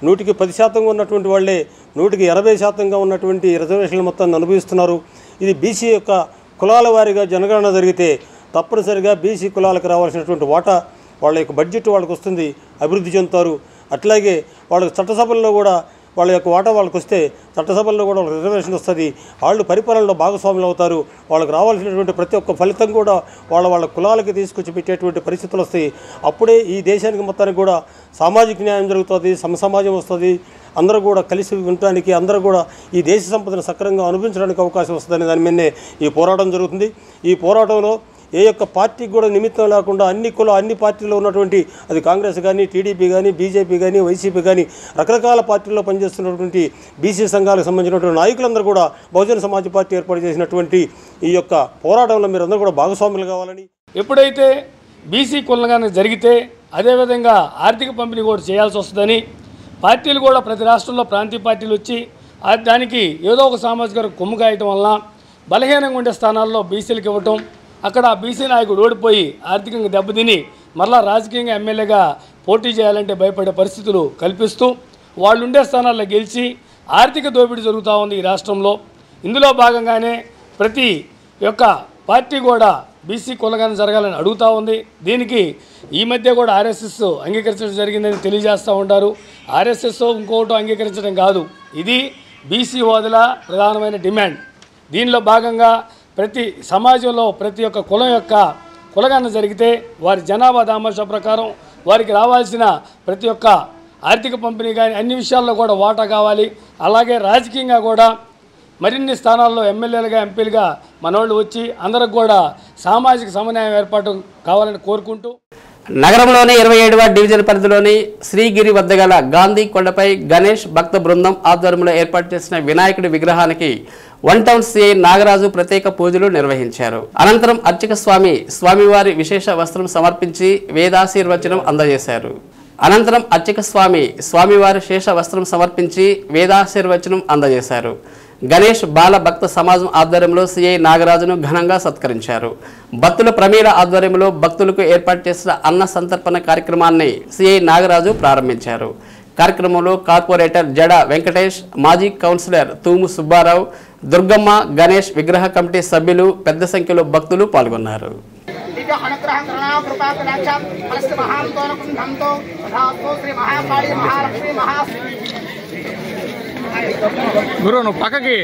Speaker 14: 100కి 10% ఉన్నటువంటి వాళ్ళే 100కి 80% ఉన్నటువంటి రిజర్వేషన్ల మొత్తాన్ని అనుభవిస్తున్నారు. ఇది బీసీ యొక్క కులాల వారీగా జనగణన జరిగితే తప్పనిసరిగా బీసీ కులాలకు రావాల్సినటువంటి వాటా వాళ్ళ యొక్క బడ్జెట్ వాళ్ళకి వస్తుంది, అభివృద్ధి చెందుతారు. అట్లాగే వాళ్ళకి చట్టసభల్లో కూడా వాళ్ళ యొక్క వాటా వాళ్ళకి వస్తే చట్టసభల్లో కూడా వాళ్ళకి రిజర్వేషన్ వస్తుంది, వాళ్ళు పరిపాలనలో భాగస్వాములు అవుతారు. వాళ్ళకి రావాల్సినటువంటి ప్రతి ఒక్క ఫలితం కూడా వాళ్ళ కులాలకి తీసుకొచ్చి పెట్టేటువంటి పరిస్థితులు వస్తాయి. అప్పుడే ఈ దేశానికి మొత్తానికి కూడా సామాజిక న్యాయం జరుగుతుంది, సమసమాజం వస్తుంది. అందరూ కూడా కలిసి ఉండటానికి, అందరూ కూడా ఈ దేశ సంపదను సక్రమంగా అనుభవించడానికి అవకాశం వస్తుందని దాని మీదనే ఈ పోరాటం జరుగుతుంది. ఈ పోరాటంలో ఏ యొక్క పార్టీకి కూడా నిమిత్తం లేకుండా అన్ని పార్టీల్లో ఉన్నటువంటి అది కాంగ్రెస్ కానీ, టీడీపీ కానీ, బీజేపీ కానీ, వైసీపీ కానీ రకరకాల పార్టీల్లో పనిచేస్తున్నటువంటి బీసీ సంఘాలకు సంబంధించినటువంటి నాయకులందరూ కూడా బహుజన సమాజ్ పార్టీ ఏర్పాటు చేసినటువంటి ఈ యొక్క పోరాటంలో మీరందరూ కూడా భాగస్వాములు కావాలని,
Speaker 15: ఎప్పుడైతే బీసీ కులగణన జరిగితే అదేవిధంగా ఆర్థిక పంపిణీ కూడా చేయాల్సి వస్తుందని పార్టీలు కూడా ప్రతి రాష్ట్రంలో ప్రాంతీయ పార్టీలు వచ్చి దానికి ఏదో ఒక సామాజిక కొమ్ము కాయటం వలన బలహీనంగా ఉండే స్థానాల్లో బీసీలకు ఇవ్వటం, అక్కడ బీసీ నాయకుడు ఓడిపోయి ఆర్థికంగా దెబ్బతిని మరలా రాజకీయంగా ఎమ్మెల్యేగా పోటీ చేయాలంటే భయపడే పరిస్థితులు కల్పిస్తూ వాళ్ళు ఉండే స్థానాల్లో గెలిచి ఆర్థిక దోపిడీ జరుగుతూ ఉంది ఈ రాష్ట్రంలో. ఇందులో భాగంగానే ప్రతి యొక్క పార్టీ కూడా బీసీ కులగణన జరగాలని అడుగుతూ ఉంది. దీనికి ఈ మధ్య కూడా ఆర్ఎస్ఎస్ అంగీకరించడం జరిగిందని తెలియజేస్తూ ఉంటారు. ఆర్ఎస్ఎస్ ఇంకోటి అంగీకరించడం కాదు, ఇది బీసీ హోదాల ప్రధానమైన డిమాండ్. దీనిలో భాగంగా ప్రతి సమాజంలో ప్రతి ఒక్క కులం యొక్క కులగణన జరిగితే వారి జనాభా దామాషా ప్రకారం వారికి రావాల్సిన ప్రతి ఒక్క ఆర్థిక పంపిణీ కానీ అన్ని విషయాల్లో కూడా వాటా కావాలి. అలాగే రాజకీయంగా కూడా మరిన్ని స్థానాల్లో ఎమ్మెల్యేలుగా ఎంపీలుగా మనోళ్ళు వచ్చి అందరికి కూడా సామాజిక సమన్వయం ఏర్పాటు కావాలని కోరుకుంటూ
Speaker 1: నగరంలోని 27వ డివిజన్ పరిధిలోని శ్రీగిరి వద్ద గల గాంధీ కొండపై గణేష్ భక్త బృందం ఆధ్వర్యంలో ఏర్పాటు చేసిన వినాయకుడి విగ్రహానికి వన్ టౌన్ సిఐ నాగరాజు ప్రత్యేక పూజలు నిర్వహించారు. అనంతరం అర్చక స్వామివారి విశేష వస్త్రం సమర్పించి వేదాశీర్వచనం అందజేశారు. అనంతరం అర్చక స్వామివారి శేష వస్త్రం సమర్పించి వేదాశీర్వచనం అందజేశారు. గణేష్ బాల భక్త సమాజం ఆధ్వర్యంలో సిఐ నాగరాజును ఘనంగా సత్కరించారు. భక్తుల ప్రమీల ఆధ్వర్యంలో భక్తులకు ఏర్పాటు చేసిన అన్న సంతర్పణ కార్యక్రమాన్ని సిఐ నాగరాజు ప్రారంభించారు. కార్యక్రమంలో కార్పొరేటర్ జడ వెంకటేష్, మాజీ కౌన్సిలర్ తూము సుబ్బారావు, దుర్గమ్మ, గణేష్ విగ్రహ కమిటీ సభ్యులు పెద్ద సంఖ్యలో భక్తులు పాల్గొన్నారు.
Speaker 15: గురు నువ్వు పక్కకి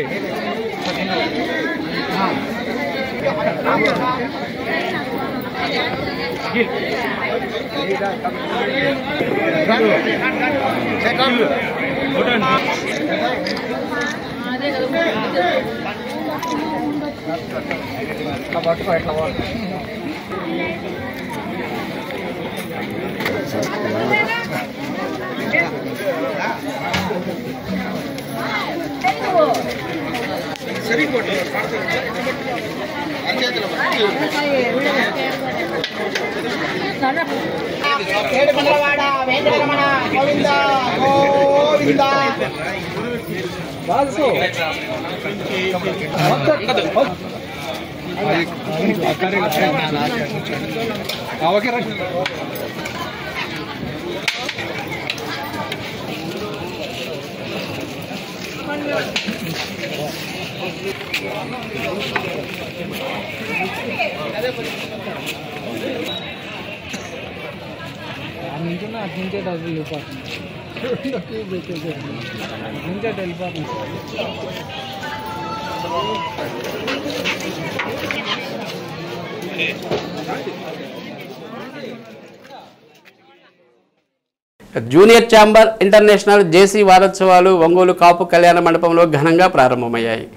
Speaker 1: జూనియర్ ఛాంబర్ ఇంటర్నేషనల్ జేసీ వారోత్సవాలు ఒంగోలు కాపు కళ్యాణ మండపంలో ఘనంగా ప్రారంభమయ్యాయి.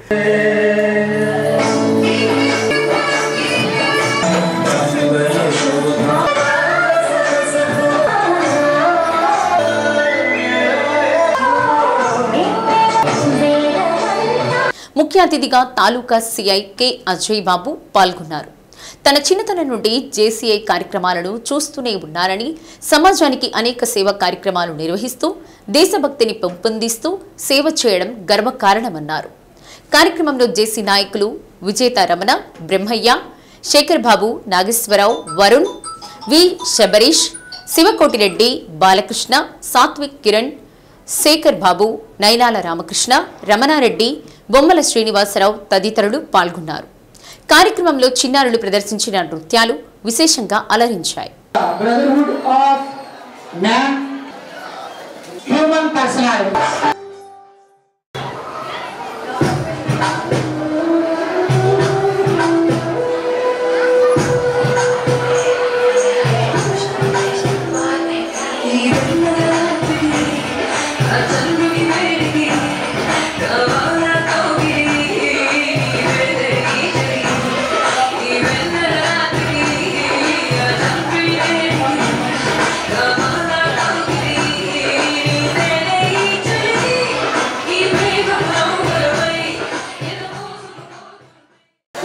Speaker 2: ముఖ్య అతిథిగా తాలూకా సిఐ కె అజయ్ బాబు పాల్గొన్నారు. తన చిన్నతనం నుండి జేసీఐ కార్యక్రమాలను చూస్తూనే ఉన్నారని, సమాజానికి అనేక సేవా కార్యక్రమాలు నిర్వహిస్తూ దేశభక్తిని పెంపొందిస్తూ సేవ చేయడం గర్వకారణమన్నారు. కార్యక్రమంలో జేసీ నాయకులు విజేత రమణ, బ్రహ్మయ్య, శేఖర్ బాబు, నాగేశ్వరరావు, వరుణ్, వి శబరీష్, శివకోటిరెడ్డి, బాలకృష్ణ, సాత్విక్, కిరణ్, శేఖర్ బాబు, నైనాల రామకృష్ణ, రమణారెడ్డి, బొమ్మల శ్రీనివాసరావు తదితరులు పాల్గొన్నారు. కార్యక్రమంలో చిన్నారులు ప్రదర్శించిన నృత్యాలు విశేషంగా అలరించాయి.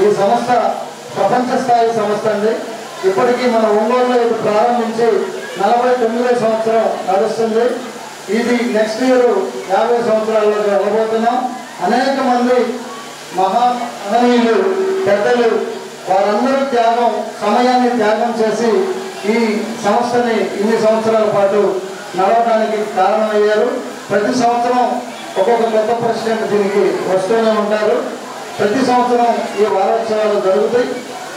Speaker 16: ఈ సంస్థ ప్రపంచ స్థాయి సంస్థ అండి. ఇప్పటికీ మన ఒంగోలులో ఇది ప్రారంభించి 49వ సంవత్సరం నడుస్తుంది. ఇది నెక్స్ట్ ఇయర్ 50 సంవత్సరాల్లో వెళ్ళబోతున్నాం. అనేక మంది మహనీయులు, పెద్దలు వారందరూ సమయాన్ని త్యాగం చేసి ఈ సంస్థని ఇన్ని సంవత్సరాల పాటు నడవడానికి కారణమయ్యారు. ప్రతి సంవత్సరం ఒక్కొక్క కొత్త ప్రెసిడెంట్ దీనికి వస్తూనే ఉంటారు. ప్రతి సంవత్సరం ఈ వారోత్సవాలు జరుగుతాయి.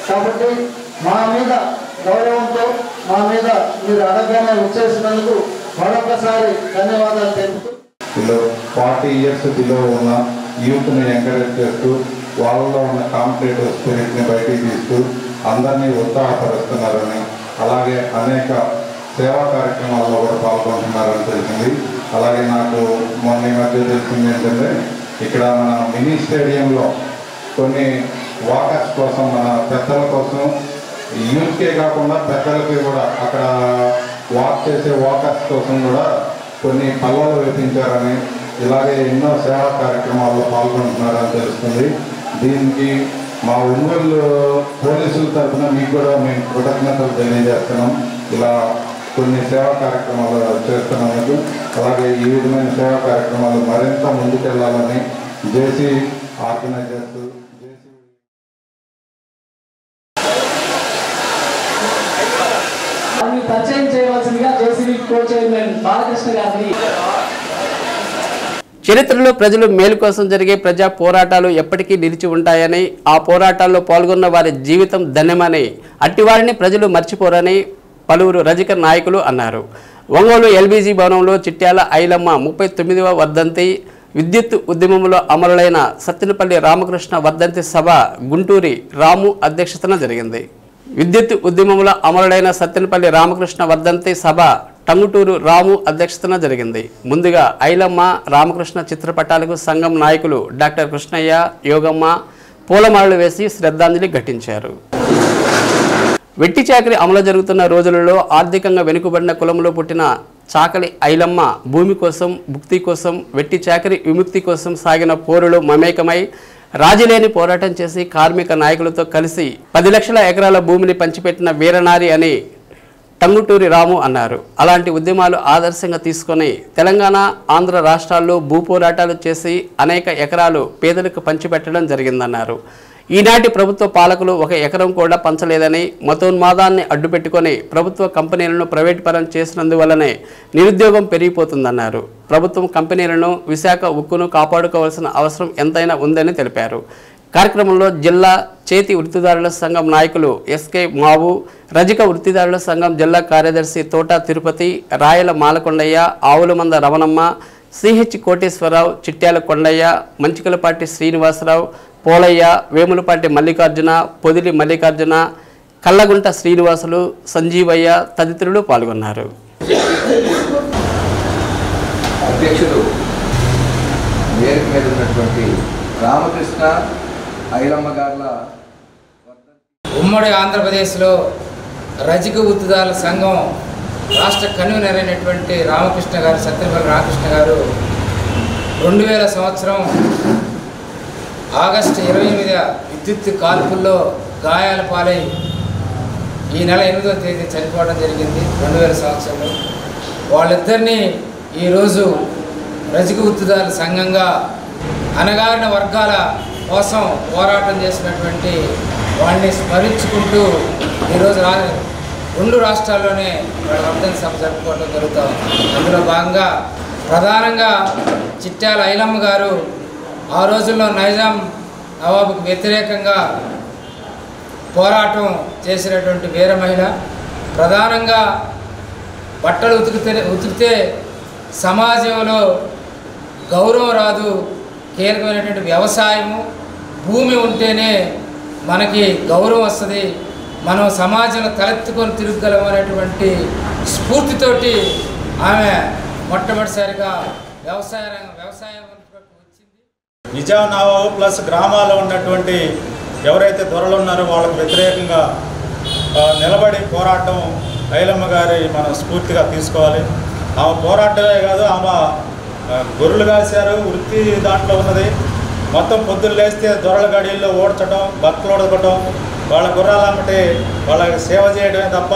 Speaker 16: కాబట్టి మా మీద గౌరవంతో మా మీద మీరు అడగగానే వచ్చేసినందుకు మరొకసారి ధన్యవాదాలు తెలుపుతూ
Speaker 17: 40 years బిలో ఉన్న యూత్ని ఎంకరేజ్ చేస్తూ వాళ్ళలో ఉన్న కాంపిటేటివ్ స్పిరిట్ని బయటికి తీస్తూ అందరినీ ఉత్సాహపరుస్తున్నారని, అలాగే అనేక సేవా కార్యక్రమాల్లో కూడా పాల్గొంటున్నారని తెలిసింది. అలాగే నాకు మొన్న ఈ మధ్య తెలిసింది ఏంటంటే ఇక్కడ మన మినీ స్టేడియంలో కొన్ని వాకర్స్ కోసం, మన పెద్దల కోసం, యూత్కే కాకుండా పెద్దలకి కూడా అక్కడ వాక్ చేసే వాకర్స్ కోసం కూడా కొన్ని పల్లలు వేపించారని, ఇలాగే ఎన్నో సేవా కార్యక్రమాల్లో పాల్గొంటున్నారని తెలుస్తుంది. దీనికి మా ఒంగోలు పోలీసుల తరఫున మీకు కూడా మేము కృతజ్ఞతలు తెలియజేస్తున్నాం. ఇలా కొన్ని సేవా కార్యక్రమాలు చేస్తున్నందుకు, అలాగే ఈ విధమైన సేవా కార్యక్రమాలు మరింత ముందుకెళ్లాలని జేసీ ఆర్గనైజర్స్
Speaker 18: పరిచయం చేయవలసిందిగా జేసీ కో చైర్మన్ బాలకృష్ణ గారిని.
Speaker 1: చరిత్రలో ప్రజలు మేలు కోసం జరిగే ప్రజా పోరాటాలు ఎప్పటికీ నిలిచి ఉంటాయని, ఆ పోరాటాల్లో పాల్గొన్న వారి జీవితం ధన్యమని, అట్టివారిని ప్రజలు మర్చిపోరని పలువురు రజక నాయకులు అన్నారు. ఒంగోలు ఎల్బీజీ భవనంలో చిట్యాల ఐలమ్మ 39వ వర్ధంతి విద్యుత్ ఉద్యమంలో అమరులైన సత్తెనపల్లి రామకృష్ణ వర్ధంతి సభ గుంటూరి రాము అధ్యక్షతన జరిగింది. విద్యుత్ ఉద్యమంలో అమరులైన సత్తెనపల్లి రామకృష్ణ వర్ధంతి సభ టంగుటూరు రాము అధ్యక్షతన జరిగింది. ముందుగా ఐలమ్మ రామకృష్ణ చిత్రపటాలకు సంఘం నాయకులు డాక్టర్ కృష్ణయ్య, యోగమ్మ పూలమాలలు వేసి శ్రద్ధాంజలి ఘటించారు. వెట్టి చాకరీ అమలు జరుగుతున్న రోజులలో ఆర్థికంగా వెనుకబడిన కులంలో పుట్టిన చాకలి ఐలమ్మ భూమి కోసం, భుక్తి కోసం, వెట్టి చాకరీ విముక్తి కోసం సాగిన పోరులో మమేకమై రాజీలేని పోరాటం చేసి కార్మిక నాయకులతో కలిసి 10 లక్షల ఎకరాల భూమిని పంచిపెట్టిన వీరనారి అని టంగుటూరి రాము అన్నారు. అలాంటి ఉద్యమాలు ఆదర్శంగా తీసుకొని తెలంగాణ, ఆంధ్ర రాష్ట్రాల్లో భూ పోరాటాలు చేసి అనేక ఎకరాలు పేదలకు పంచిపెట్టడం జరిగిందన్నారు. ఈనాటి ప్రభుత్వ పాలకులు 1 ఎకరం కూడా పంచలేదని, మతోన్మాదాన్ని అడ్డుపెట్టుకొని ప్రభుత్వ కంపెనీలను ప్రైవేట్ పరం చేసినందువల్లనే నిరుద్యోగం పెరిగిపోతుందన్నారు. ప్రభుత్వం కంపెనీలను, విశాఖ ఉక్కును కాపాడుకోవాల్సిన అవసరం ఎంతైనా ఉందని తెలిపారు. కార్యక్రమంలో జిల్లా చేతి వృత్తిదారుల సంఘం నాయకులు ఎస్కే మావు, రజక వృత్తిదారుల సంఘం జిల్లా కార్యదర్శి తోట తిరుపతి, రాయల మాలకొండయ్య, ఆవులమంద రమణమ్మ, సిహెచ్ కోటేశ్వరరావు, చిట్యాల కొండయ్య, మంచికలపాటి శ్రీనివాసరావు, పోలయ్య, వేములపాటి మల్లికార్జున, పొదిలి మల్లికార్జున, కల్లగుంట శ్రీనివాసులు, సంజీవయ్య తదితరులు పాల్గొన్నారు.
Speaker 19: అధ్యక్షులు వేదిక మీద ఉన్నటువంటి రామకృష్ణ ఐలమ్మ గార్ల
Speaker 20: ఉమ్మడి ఆంధ్రప్రదేశ్లో రజక వృత్తిదారుల సంఘం రాష్ట్ర కన్వీనర్ అయినటువంటి రామకృష్ణ గారు, సత్తెనపల్లి రామకృష్ణ గారు 2000 సంవత్సరం ఆగస్టు 28 విద్యుత్ కాల్పుల్లో గాయాల పాలై ఈ నెల 8వ తేదీ చనిపోవడం జరిగింది 2000 సంవత్సరంలో. వాళ్ళిద్దరినీ ఈరోజు రజక వృత్తిదారుల సంఘంగా అణగారిన వర్గాల కోసం పోరాటం చేసినటువంటి వాళ్ళని స్మరించుకుంటూ ఈరోజు 2 రాష్ట్రాల్లోనే వాళ్ళ వర్ధంతి సభ జరుపుకోవడం జరుగుతాం. అందులో భాగంగా ప్రధానంగా చిట్యాల ఐలమ్మ గారు ఆ రోజుల్లో నైజాం నవాబుకు వ్యతిరేకంగా పోరాటం చేసినటువంటి వీర మహిళ. ప్రధానంగా బట్టలు ఉతికితే సమాజంలో గౌరవం రాదు, కీలకమైనటువంటి వ్యవసాయము, భూమి ఉంటేనే మనకి గౌరవం వస్తుంది, మనం సమాజంలో తలెత్తుకొని తిరగగలం అనేటువంటి స్ఫూర్తితోటి ఆమె మొట్టమొదటిసారిగా వ్యవసాయం
Speaker 21: నిజాం నవాబు ప్లస్ గ్రామాల్లో ఉన్నటువంటి ఎవరైతే దొరలు ఉన్నారో వాళ్ళకు వ్యతిరేకంగా నిలబడి పోరాటం ఐలమ్మ గారి మనం స్ఫూర్తిగా తీసుకోవాలి. ఆమె పోరాటమే కాదు, ఆమె గొర్రెలు కాశారు, వృత్తి దాంట్లో ఉన్నది. మొత్తం పొద్దున్న లేస్తే దొరల గడియల్లో ఓడ్చడం, బట్టలు ఓడగొట్టడం, వాళ్ళ గుర్రాలు అమ్మటే వాళ్ళకి సేవ చేయడమే తప్ప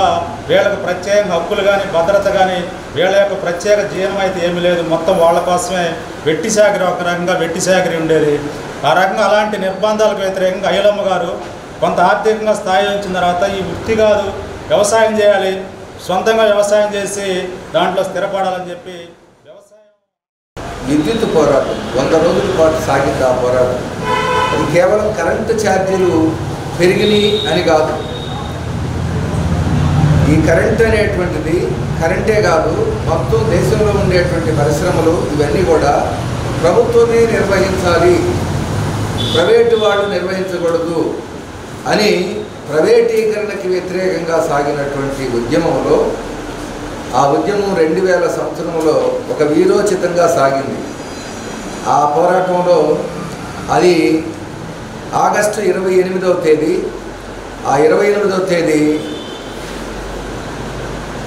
Speaker 21: వీళ్ళకు ప్రత్యేక హక్కులు కానీ భద్రత కానీ వీళ్ళ యొక్క ప్రత్యేక జీవనం అయితే ఏమీ లేదు. మొత్తం వాళ్ళ కోసమే వెట్టి సాగరి, ఒక రకంగా వెట్టి సాగరి ఉండేది. ఆ రకంగా అలాంటి నిర్బంధాలకు వ్యతిరేకంగా ఐలమ్మ గారు కొంత ఆర్థికంగా స్థాయి వచ్చిన తర్వాత ఈ వృత్తి కాదు, వ్యవసాయం చేయాలి, సొంతంగా వ్యవసాయం చేసి దాంట్లో స్థిరపడాలని చెప్పి
Speaker 19: విద్యుత్ పోరాటం 100 రోజుల పాటు సాగింది. ఆ పోరాటం అది కేవలం కరెంటు ఛార్జీలు పెరిగినాయి అని కాదు. ఈ కరెంట్ అనేటువంటిది కరెంటే కాదు, మొత్తం దేశంలో ఉండేటువంటి పరిశ్రమలు ఇవన్నీ కూడా ప్రభుత్వమే నిర్వహించాలి, ప్రైవేటు వాళ్ళు నిర్వహించకూడదు అని ప్రైవేటీకరణకి వ్యతిరేకంగా సాగినటువంటి ఉద్యమంలో ఆ ఉద్యమం 2000 సంవత్సరంలో ఒక వీరోచితంగా సాగింది. ఆ పోరాటంలో అది ఆగస్టు 28వ తేదీ, ఆ 28వ తేదీ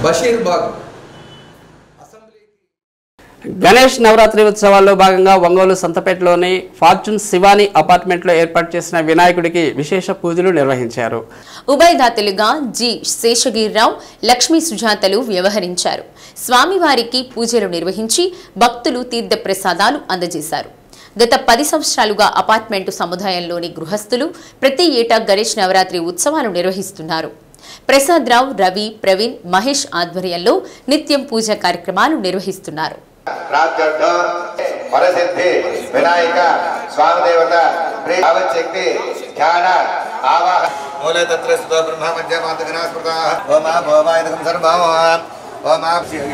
Speaker 19: బషీర్బాగ్
Speaker 1: గణేష్ నవరాత్రి ఉత్సవాల్లో భాగంగా ఒంగోలు సంతపేటలోని ఫార్చ్యూన్ శివాని అపార్ట్మెంట్లో ఏర్పాటు చేసిన వినాయకుడికి విశేష పూజలు నిర్వహించారు.
Speaker 2: ఉభయదాతలుగా జి శేషగిరిరావు, లక్ష్మీ సుజాతలు వ్యవహరించారు. స్వామివారికి పూజలు నిర్వహించి భక్తులు తీర్థ ప్రసాదాలు అందజేశారు. గత 10 సంవత్సరాలుగా అపార్ట్మెంటు సముదాయంలోని గృహస్థులు ప్రతి ఏటా గణేష్ నవరాత్రి ఉత్సవాలు నిర్వహిస్తున్నారు. ప్రసాద్ రావు, రవి, ప్రవీణ్, మహేష్ ఆధ్వర్యంలో నిత్యం పూజ కార్యక్రమాలు నిర్వహిస్తున్నారు.
Speaker 3: వరసిద్ధి వినాయక స్వామి దేవత శక్తి ధ్యాన ఆవాహ మూల తత్ర సుధా బ్రహ్మ మధ్య మాత వినాస్పృత ఓమా భోమాయకం సర్వం ఓమా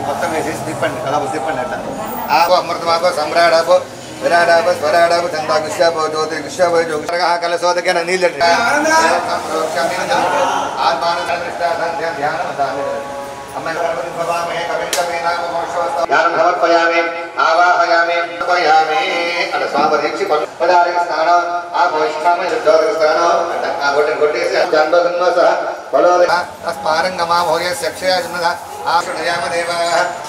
Speaker 3: మొత్తం వేసేసి తిప్పండి, అలా తిప్పండి. అట్లా ఆపో అమృతమాపో సమ్రాడాపో విరాడాపో స్వరాడాపో చందా గుష్యాపో జ్యోతి గుష్యాపో జ్యోతి కలసోదకన నీళ్ళు ధ్యానం సమర్పయామి ఆవాహయామి అలా స్వామి దీక్షి పదార్థ స్నానం ఆ భవిష్యామి జ్యోతిక స్నానం ఆ గొడ్డని కొట్టేసి జన్మగన్మ సహ బలోరి స్మారంగమా భోగస్య క్షయాజనద ఆశుడయామ దేవ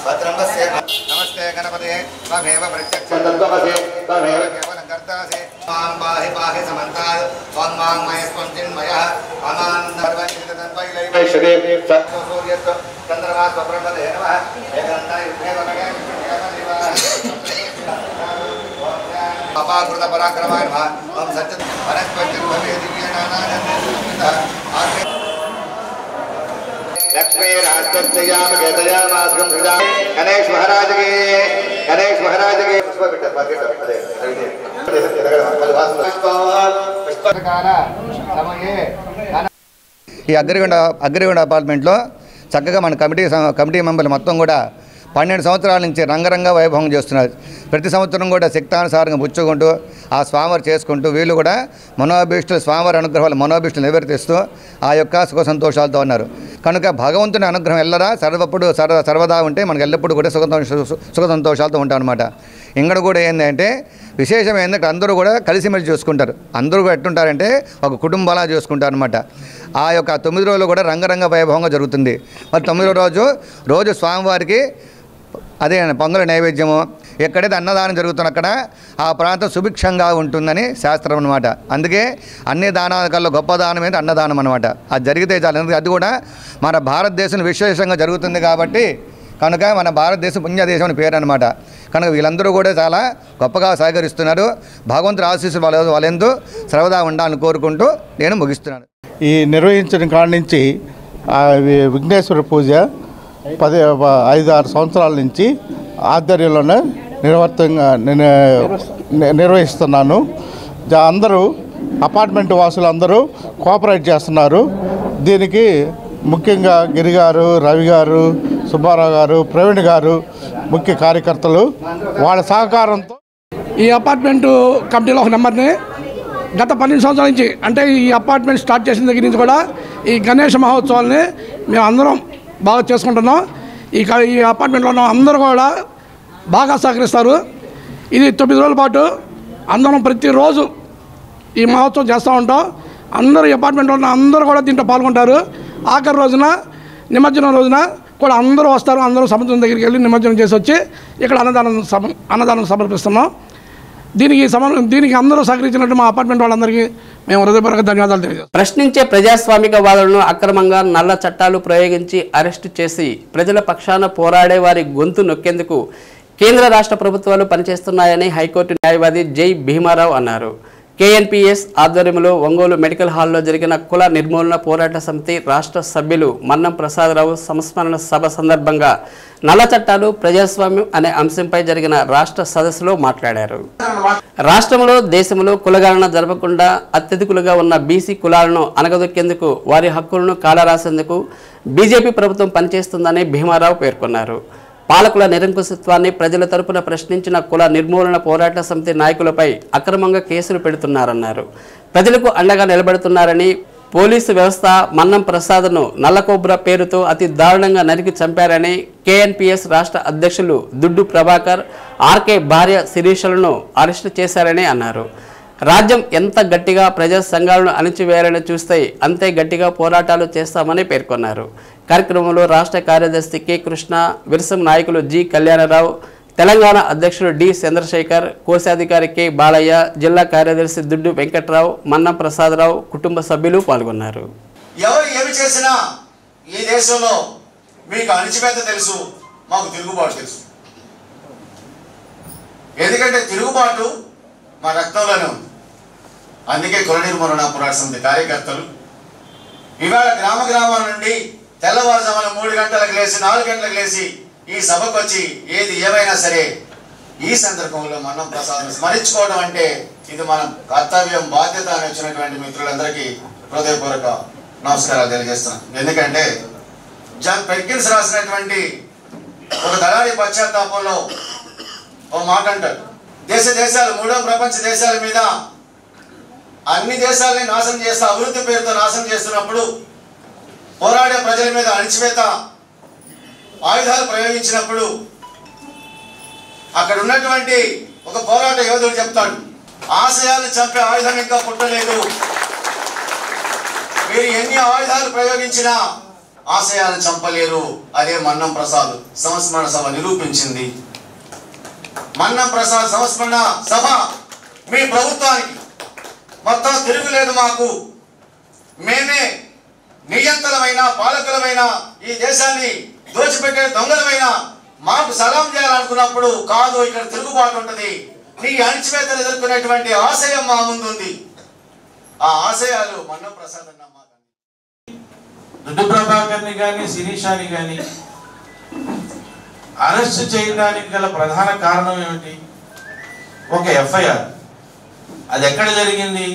Speaker 3: భద్రం పశ్య నమస్తే గణపతే త్వమేవ ప్రత్యక్షం తత్వమసి త్వమేవ కేవలం కర్తాసి మాం పాహి పాహి సమంతాద్ త్వం మాం మయస్వం చిన్మయః అమాన్ సర్వజితన్వైలైవైషదే సూర్యస్వ చంద్రమా స్వబ్రహ్మదే నమః ఏకంతాయ విద్యేవనగే అపాకృత పరాక్రమాయ నమః ఓం సత్య వనస్పతిర్ భవే దివ్యేనానానంద लक्ष्मी राजयाम गीतयामास्कं सृजा गणेश महाराज के ఈ అగ్రిగొండ అపార్ట్మెంట్లో చక్కగా మన కమిటీ మెంబర్లు మొత్తం కూడా 12 సంవత్సరాల నుంచి రంగరంగ వైభవం చేస్తున్నారు. ప్రతి సంవత్సరం కూడా శక్తానుసారంగా పుచ్చుకుంటూ ఆ స్వామివారు చేసుకుంటూ వీళ్ళు కూడా మనోభీష్టులు స్వామివారి అనుగ్రహాలు మనోభీష్టులు నివర్తిస్తూ ఆ యొక్క సుఖ సంతోషాలతో ఉన్నారు. కనుక భగవంతుని అనుగ్రహం ఎల్లరా సర్వదా ఉంటే మనకు ఎల్లప్పుడూ కూడా సుఖ సంతోషాలతో ఉంటాం అనమాట. ఇక్కడ కూడా ఏంటంటే విశేషం ఏంటంటే అందరూ కూడా కలిసిమెలిసి చూసుకుంటారు. అందరూ కూడా ఎట్టుంటారంటే ఒక కుటుంబాలా చూసుకుంటారు అనమాట. ఆ యొక్క 9 రోజులు కూడా రంగరంగ వైభవంగా జరుగుతుంది. మరి 9వ రోజు స్వామివారికి అదే పొంగల నైవేద్యము, ఎక్కడైతే అన్నదానం జరుగుతుందో అక్కడ ఆ ప్రాంతం సుభిక్షంగా ఉంటుందని శాస్త్రం అనమాట. అందుకే అన్ని దానాల కల్లా గొప్ప దానం ఏంటి అన్నదానం అనమాట. అది జరిగితే చాలు. అది కూడా మన భారతదేశం విశేషంగా జరుగుతుంది కాబట్టి కనుక మన భారతదేశం పుణ్యదేశం అని పేరు అనమాట. కనుక వీళ్ళందరూ కూడా చాలా గొప్పగా సహకరిస్తున్నారు. భగవంతుడు ఆశీస్సులు వాళ్ళెందు సర్వదా ఉండాలని కోరుకుంటూ నేను ముగిస్తున్నాను.
Speaker 6: ఈ నిర్వహించిన కాడి నుంచి విఘ్నేశ్వర పూజ 5-6 సంవత్సరాల నుంచి ఆధ్వర్యంలోనే నిర్వహిస్తున్నాను. అందరూ అపార్ట్మెంట్ వాసులు అందరూ కోఆపరేట్ చేస్తున్నారు. దీనికి ముఖ్యంగా గిరి గారు, రవి గారు, సుబ్బారావు గారు, ప్రవీణ్ గారు ముఖ్య కార్యకర్తలు. వాళ్ళ సహకారంతో
Speaker 15: ఈ అపార్ట్మెంటు కమిటీలో ఒక నెంబర్ని గత 12 సంవత్సరాల నుంచి, అంటే ఈ అపార్ట్మెంట్ స్టార్ట్ చేసిన దగ్గర నుంచి కూడా ఈ గణేష మహోత్సవాల్ని మేము అందరం బాగా చేసుకుంటున్నాం. ఈ అపార్ట్మెంట్లో ఉన్న అందరూ కూడా బాగా సహకరిస్తారు. ఇది 9 రోజుల పాటు అందరం ప్రతిరోజు ఈ మహోత్సవం చేస్తూ ఉంటాం. అందరూ ఈ అపార్ట్మెంట్లో ఉన్న అందరూ కూడా దీంట్లో పాల్గొంటారు. ఆఖరి రోజున నిమజ్జనం రోజున కూడా అందరూ వస్తారు. అందరూ సముద్రం దగ్గరికి వెళ్ళి నిమజ్జనం చేసి వచ్చి ఇక్కడ అన్నదానం సమర్పిస్తున్నాం. దీనికి అందరూ సహకరించినట్టు మా అపార్ట్మెంట్ వాళ్ళందరికీ మేము హృదయపూర్వక ధన్యవాదాలు తెలియజేస్తాం.
Speaker 1: ప్రశ్నించే ప్రజాస్వామిక వాదులను అక్రమంగా నల్ల చట్టాలు ప్రయోగించి అరెస్టు చేసి ప్రజల పక్షాన పోరాడే వారి గొంతు నొక్కేందుకు కేంద్ర రాష్ట్ర ప్రభుత్వాలు పనిచేస్తున్నాయని హైకోర్టు న్యాయవాది జై భీమారావు అన్నారు. కేఎన్పిఎస్ ఆధ్వర్యంలో ఒంగోలు మెడికల్ హాల్లో జరిగిన కుల నిర్మూలన పోరాట సమితి రాష్ట్ర సభ్యులు మన్నం ప్రసాదరావు సంస్మరణ సభ సందర్భంగా నల్ల చట్టాలు ప్రజాస్వామ్యం అనే అంశంపై జరిగిన రాష్ట్ర సదస్సులో మాట్లాడారు. రాష్ట్రంలో దేశంలో కులగణన జరపకుండా అత్యధికులుగా ఉన్న బీసీ కులాలను అణగదొక్కేందుకు వారి హక్కులను కాలరాసేందుకు బీజేపీ ప్రభుత్వం పనిచేస్తుందని భీమారావు పేర్కొన్నారు. పాలకుల నిరంకుశత్వాన్ని ప్రజల తరపున ప్రశ్నించిన కుల నిర్మూలన పోరాట సమితి నాయకులపై అక్రమంగా కేసులు పెడుతున్నారన్నారు. ప్రజలకు అండగా నిలబడుతున్నారని, పోలీసు వ్యవస్థ మన్నం ప్రసాద్ను నల్లకోబ్రా పేరుతో అతి దారుణంగా నరికి చంపారని కేఎన్పీఎస్ రాష్ట్ర అధ్యక్షులు దుడ్డు ప్రభాకర్, ఆర్కే భార్య శిరీషలను అరెస్టు చేశారని అన్నారు. రాజ్యం ఎంత గట్టిగా ప్రజా సంఘాలను అణిచివేయాలని చూస్తే అంతే గట్టిగా పోరాటాలు చేస్తామని పేర్కొన్నారు. కార్యక్రమంలో రాష్ట్ర కార్యదర్శి కె కృష్ణ, విరసం నాయకులు జి కళ్యాణరావు, తెలంగాణ అధ్యక్షుడు డి చంద్రశేఖర్, కోశాధికారి కె బాలయ్య, జిల్లా కార్యదర్శి దుడ్డు వెంకట్రావు, మన్నం ప్రసాదరావు కుటుంబ సభ్యులు పాల్గొన్నారు.
Speaker 4: ఎవరు ఏమి చేసినా ఈ దేశంలో మీకు అణిచివేత తెలుసు, మాకు తిరుగుబాటు తెలుసు. ఎందుకంటే తిరుగుబాటు మా రక్తంలోనే ఉంది. అందుకే కుల నిర్మూలన పోరాట సమితి కార్యకర్తలు ఇవాళ గ్రామ గ్రామాల నుండి తెల్లవారుజామున 3 గంటలకు లేచి 4 గంటలకు లేచి ఈ సభకు వచ్చి ఏది ఏమైనా సరే ఈ సందర్భంలో మన్నం ప్రసాద్ స్మరించుకోవడం అంటే ఇది మనం కర్తవ్యం, బాధ్యత అని వచ్చినటువంటి మిత్రులందరికీ హృదయపూర్వక నమస్కారాలు తెలియజేస్తున్నాను. ఎందుకంటే జాన్ పెర్కిన్స్ రాసినటువంటి ఒక దళారి పశ్చాత్తాపంలో ఓ మాట అంటారు, దేశాలు 3వ ప్రపంచ దేశాల మీద అన్ని దేశాలని నాశనం చేస్తూ అభివృద్ధి పేరుతో నాశనం చేస్తున్నప్పుడు పోరాడే ప్రజల మీద అణిచివేత ఆయుధాలు ప్రయోగించినప్పుడు అక్కడ ఉన్నటువంటి ఒక పోరాట యోధుడు చెప్తాడు, ఆశయాలను చంపే ఆయుధం ఇంకా పుట్టలేదు, మీరు ఎన్ని ఆయుధాలు ప్రయోగించినా ఆశయాలను చంపలేరు. అదే మన్నం ప్రసాద్ సంస్మరణ సభ నిరూపించింది. మన్నం ప్రసాద్ సంస్మరణ సభ మీ ప్రభుత్వానికి మొత్తం తిరుగులేదు, మాకు మేమే నియంత్రణమైన పాలకులమైన ఈ దేశాన్ని దోచిపెట్టే దొంగలమైన మాకు సలాం చేయాలనుకున్నప్పుడు కాదు, ఇక్కడ తిరుగుబాటు ఉంటుంది, నీ అణిచివేతను ఎదుర్కొనేటువంటి ఆశయం మా ముందు ఉంది. ఆ ఆశయాలు మన్నం ప్రసాద్ అన్న
Speaker 22: దుడ్డు ప్రభాకర్ని కానీ శిరీషాని కానీ అరెస్ట్ చేయడానికి గల ప్రధాన కారణం ఏమిటి? ఒక ఎఫ్ఐఆర్. అది ఎక్కడ జరిగింది?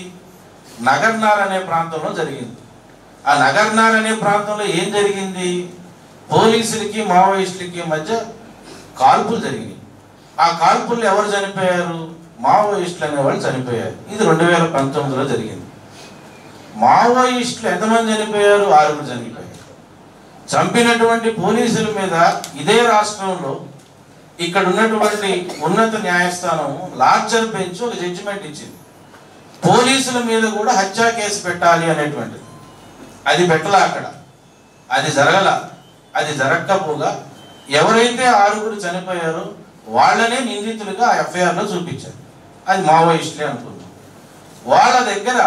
Speaker 22: నగర్నార్ అనే ప్రాంతంలో జరిగింది. ఆ నగర్నార్ అనే ప్రాంతంలో ఏం జరిగింది? పోలీసులకి మావోయిస్టులకి మధ్య కాల్పులు జరిగినాయి. ఆ కాల్పుల్లో ఎవరు చనిపోయారు? మావోయిస్టులు అనేవాళ్ళు చనిపోయారు. ఇది 2019లో జరిగింది. మావోయిస్టులు ఎంతమంది చనిపోయారు? 6 చనిపోయారు. చంపినటువంటి పోలీసుల మీద ఇదే రాష్ట్రంలో ఇక్కడ ఉన్నటువంటి ఉన్నత న్యాయస్థానం లార్జర్ బెంచ్ ఒక జడ్జిమెంట్ ఇచ్చింది, పోలీసుల మీద కూడా హత్యా కేసు పెట్టాలి అనేటువంటిది. అది పెట్టలా, అక్కడ అది జరగల. అది జరగకపోగా ఎవరైతే 6 చనిపోయారో వాళ్ళనే నిందితులుగా ఆ ఎఫ్ఐఆర్లో చూపించారు. అది మావోయిస్టులే అనుకున్నాం. వాళ్ళ దగ్గర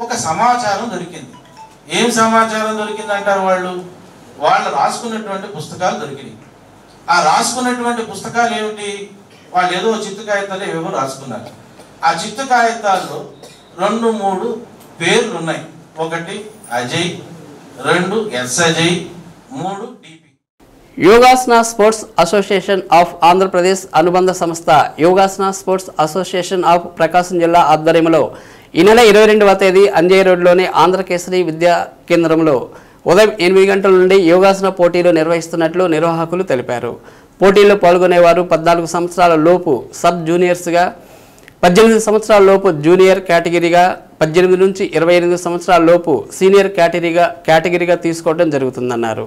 Speaker 22: ఒక సమాచారం దొరికింది. ఏం సమాచారం దొరికింది అంటారు? వాళ్ళు రాసుకున్నటువంటి పుస్తకాలు దొరికినాయి. ఆ రాసుకున్నటువంటి పుస్తకాలు ఏమిటి? వాళ్ళు ఏదో చిత్తు కాగితాలు ఏవేవో రాసుకున్నారు. ఆ చిత్తు కాగితాల్లో 2-3 పేర్లు ఉన్నాయి. 1 Ajay, 2 S Ajay, 3 DP.
Speaker 1: Yogasana sports association of Andhra Pradesh అనుబంధ సంస్థ Yogasana sports association of Prakasam జిల్లా ఆధ్వర్యంలో ఈ నెల 22వ తేదీ అంజయ్ రోడ్లోని ఆంధ్రకేసరి విద్యా కేంద్రంలో ఉదయం 8 గంటల నుండి యోగాసన పోటీలు నిర్వహిస్తున్నట్లు నిర్వాహకులు తెలిపారు. పోటీల్లో పాల్గొనేవారు 14 సంవత్సరాల లోపు సబ్ జూనియర్స్గా, 18 సంవత్సరాల లోపు జూనియర్ కేటగిరీగా, 18 నుంచి 28 సంవత్సరాల లోపు సీనియర్ కేటగిరీగా తీసుకోవడం జరుగుతుందన్నారు.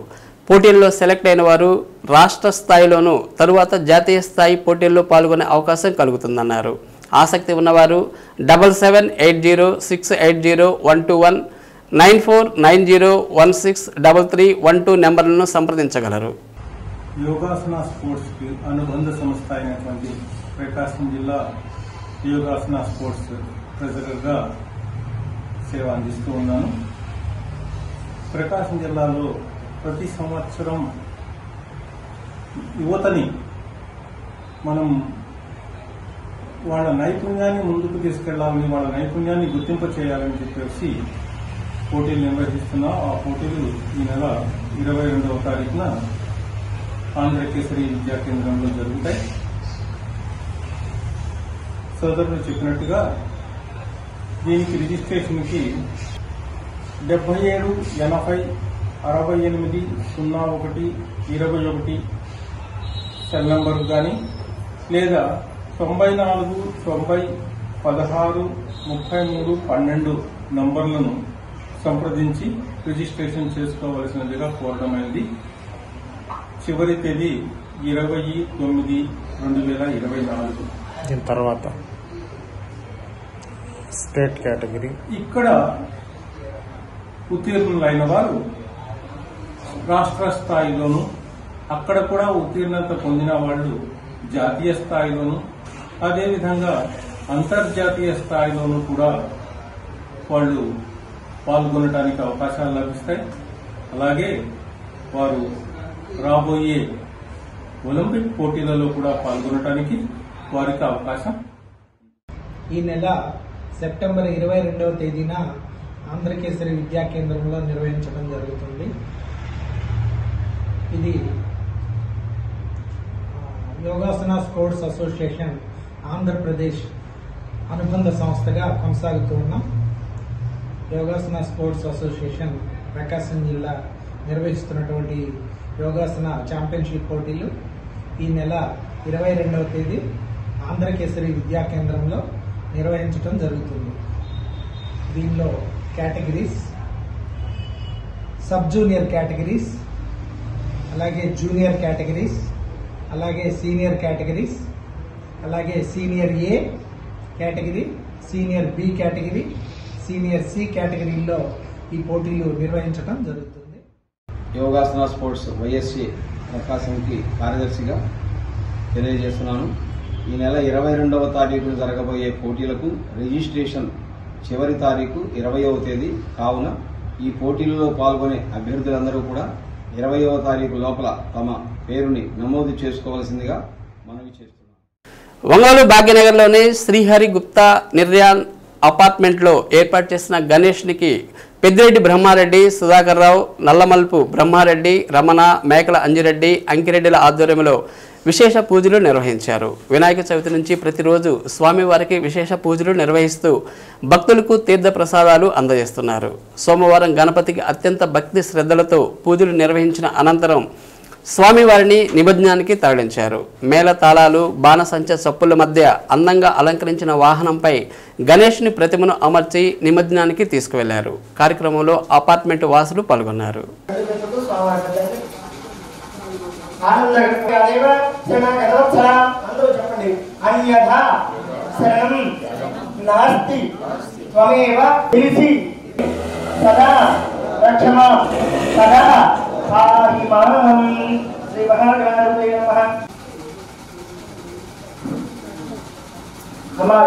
Speaker 1: పోటీల్లో సెలెక్ట్ అయిన వారు రాష్ట్ర స్థాయిలోనూ తరువాత జాతీయ స్థాయి పోటీల్లో పాల్గొనే అవకాశం కలుగుతుందన్నారు. ఆసక్తి ఉన్నవారు 7780680121 9490163312 నెంబర్లను సంప్రదించగలరు.
Speaker 23: యోగాసన స్పోర్ట్స్ కి అనుబంధ సంస్థ అయినటువంటి ప్రకాశం జిల్లా యోగాసన స్పోర్ట్స్ ట్రెజరర్గా సేవ అందిస్తూ ఉన్నాను. ప్రకాశం జిల్లాలో ప్రతి సంవత్సరం యువతని మనం వాళ్ళ నైపుణ్యాన్ని ముందుకు తీసుకెళ్లాలని, వాళ్ళ నైపుణ్యాన్ని గుర్తింప చేయాలని చెప్పేసి పోటీలు నిర్వహిస్తున్నాం. ఆ పోటీలు ఈ నెల 22వ తారీఖున ఆంధ్రకేసరి విద్యా కేంద్రంలో జరుగుతాయి. సోదరులు చెప్పినట్టుగా దీనికి రిజిస్ట్రేషన్కి 7780680121 సెల్ నంబర్కు కానీ లేదా 9490163312 నంబర్లను సంప్రదించి రిజిస్ట్రేషన్ చేసుకోవలసినదిగా కోరడమైనది. చివరి తేదీ 20/9/2024.
Speaker 7: దీని తర్వాత స్టేట్ కేటగిరీ
Speaker 23: ఇక్కడ ఉత్తీర్ణులైన వారు రాష్ట్ర స్థాయిలోను, అక్కడ కూడా ఉత్తీర్ణత పొందిన వాళ్ళు జాతీయ స్థాయిలోను, అదేవిధంగా అంతర్జాతీయ స్థాయిలోనూ కూడా వాళ్ళు పాల్గొనడానికి అవకాశాలు లభిస్తాయి. అలాగే వారు రాబోయే ఒలింపిక్ పోటీలలో కూడా పాల్గొనడానికి వారికి అవకాశం.
Speaker 8: ఈ నెల సెప్టెంబర్ 22వ తేదీన ఆంధ్రకేసరి విద్యా కేంద్రంలో నిర్వహించడం జరుగుతుంది. ఇది యోగాసన స్పోర్ట్స్ అసోసియేషన్ ఆంధ్రప్రదేశ్ అనుబంధ సంస్థగా కొనసాగుతూ ఉన్నాం. యోగాసన స్పోర్ట్స్ అసోసియేషన్ ప్రకాశం జిల్లా నిర్వహిస్తున్నటువంటి యోగాసన ఛాంపియన్షిప్ పోటీలు ఈ నెల 22వ తేదీ ఆంధ్రకేసరి విద్యా కేంద్రంలో నిర్వహించడం జరుగుతుంది. దీనిలో కేటగిరీస్ సబ్ జూనియర్ కేటగిరీస్, అలాగే జూనియర్ కేటగిరీస్, అలాగే సీనియర్ కేటగిరీస్, అలాగే senior A category, senior B category, senior C కేటగిరీల్లో ఈ పోటీలు నిర్వహించడం జరుగుతుంది.
Speaker 10: యోగాసన స్పోర్ట్స్ వైఎస్సీ ప్రకాశంకి కార్యదర్శిగా తెలియజేస్తున్నాను. ఈ నెల 22వ తారీఖున జరగబోయే పోటీలకు రిజిస్ట్రేషన్ చివరి తారీఖు 20వ తేదీ కావున ఈ పోటీలలో పాల్గొనే అభ్యర్థులందరూ కూడా 20వ తారీఖు లోపల తమ పేరుని నమోదు చేసుకోవాల్సిందిగా మనవి చేస్తున్నాం.
Speaker 1: ఒంగోలు భాగ్యనగర్లోని శ్రీహరి గుప్తా నిర్యాన్ అపార్ట్మెంట్లో ఏర్పాటు చేసిన గణేష్నికి పెద్దిరెడ్డి బ్రహ్మారెడ్డి, సుధాకర్ రావు, నల్లమల్పు బ్రహ్మారెడ్డి, రమణ, మేకల అంజిరెడ్డి, అంకిరెడ్డిల ఆధ్వర్యంలో విశేష పూజలు నిర్వహించారు. వినాయక చవితి నుంచి ప్రతిరోజు స్వామివారికి విశేష పూజలు నిర్వహిస్తూ భక్తులకు తీర్థ ప్రసాదాలు అందజేస్తున్నారు. సోమవారం గణపతికి అత్యంత భక్తి శ్రద్ధలతో పూజలు నిర్వహించిన అనంతరం స్వామివారిని నిమజ్జనానికి తరలించారు. మేళ తాళాలు, బాణసంచ చప్పుల మధ్య అందంగా అలంకరించిన వాహనంపై గణేష్ని ప్రతిమను అమర్చి నిమజ్జనానికి తీసుకువెళ్లారు. కార్యక్రమంలో అపార్ట్మెంట్ వాసులు పాల్గొన్నారు.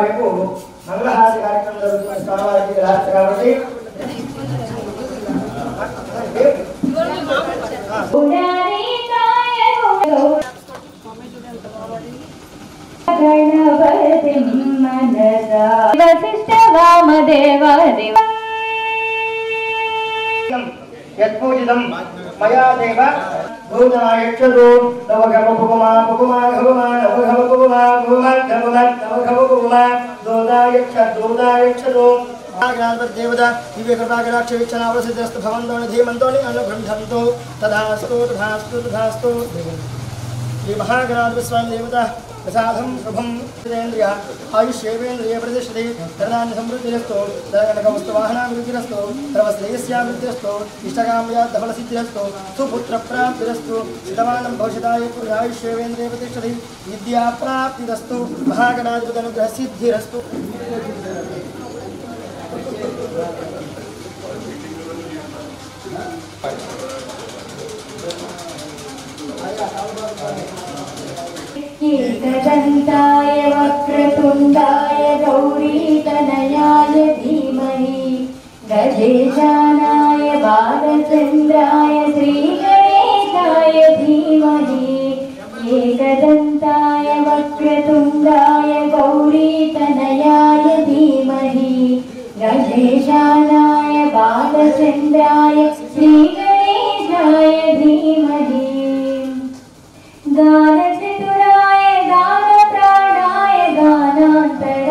Speaker 24: రేపు మంగళహారతి కార్యక్రమం జరుగుతున్న స్వామివారికి కాబట్టి యత్పూజితం మయా దేవ భూతాయక్షదో నవఘమపుమా పుమా ఘమమా నవఘమపుమా పుమా ఘమమా నవఘమపుమా దోదాయక్షదో దేవత దివ్య కృపాకటాక్ష వీక్షణావసిద్ధస్తు భవంతోని ధీమంతోని అనుగృహంతో తదాస్తు తథాస్తు తథాస్తు. శ్రీ మహాగణాధిపతి స్వామి దేవత ప్రసాదం శుభం ఇంద్రియ ఆయుష్యేంద్రియ ప్రతిష్టతి ధనాన్ని సమృద్ధిరస్తు ధనకనకవస్తు వాహనాభివృద్ధిరస్తు సర్వశ్రేయస్యాభివృద్ధిరస్తు ఇష్టకామ్యార్థఫలసిద్ధిరస్తు సుపుత్ర ప్రాప్తిరస్తు శతమానం భవిష్యదాయ ఆయుష్యేంద్రియ ప్రతిష్టతి విద్యా ప్రాప్తిరస్తు మహాగణాధిపతి అనుగ్రహ సిద్ధిరస్తు.
Speaker 25: एकदन्ताय वक्रतुण्डाय गौरीतनयाय धीमहि गजेशानाय बालचन्द्राय श्रीगणेशाय धीमहि एकदन्ताय वक्रतुण्डाय गौरीतनयाय धीमहि गजेशानाय बालचन्द्राय श्रीगणेशाय धीमहि गानचतुराय गानप्राणाय गानान्तराय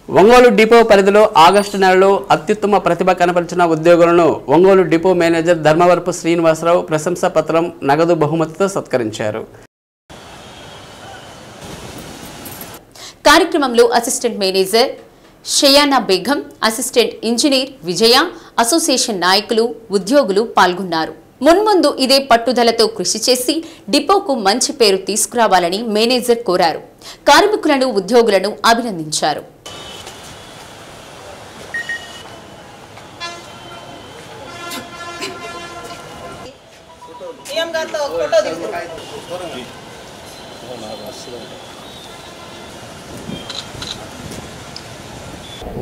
Speaker 1: ఒంగోలు డిపో పరిధిలో ఆగస్టు నెలలో అత్యుత్తమ ప్రతిభ కనపరిచిన ఉద్యోగులను ఒంగోలు డిపో మేనేజర్ ధర్మవరపు శ్రీనివాసరావు ప్రశంసా పత్రం నగదు బహుమతితో సత్కరించారు.
Speaker 2: కార్యక్రమంలో assistant manager Shayana Begum, assistant engineer Vijaya, association నాయకులు, ఉద్యోగులు పాల్గొన్నారు. మున్ముందు ఇదే పట్టుదలతో కృషి చేసి డిపోకు మంచి పేరు తీసుకురావాలని మేనేజర్ కోరారు. కార్మికులను, ఉద్యోగులను అభినందించారు.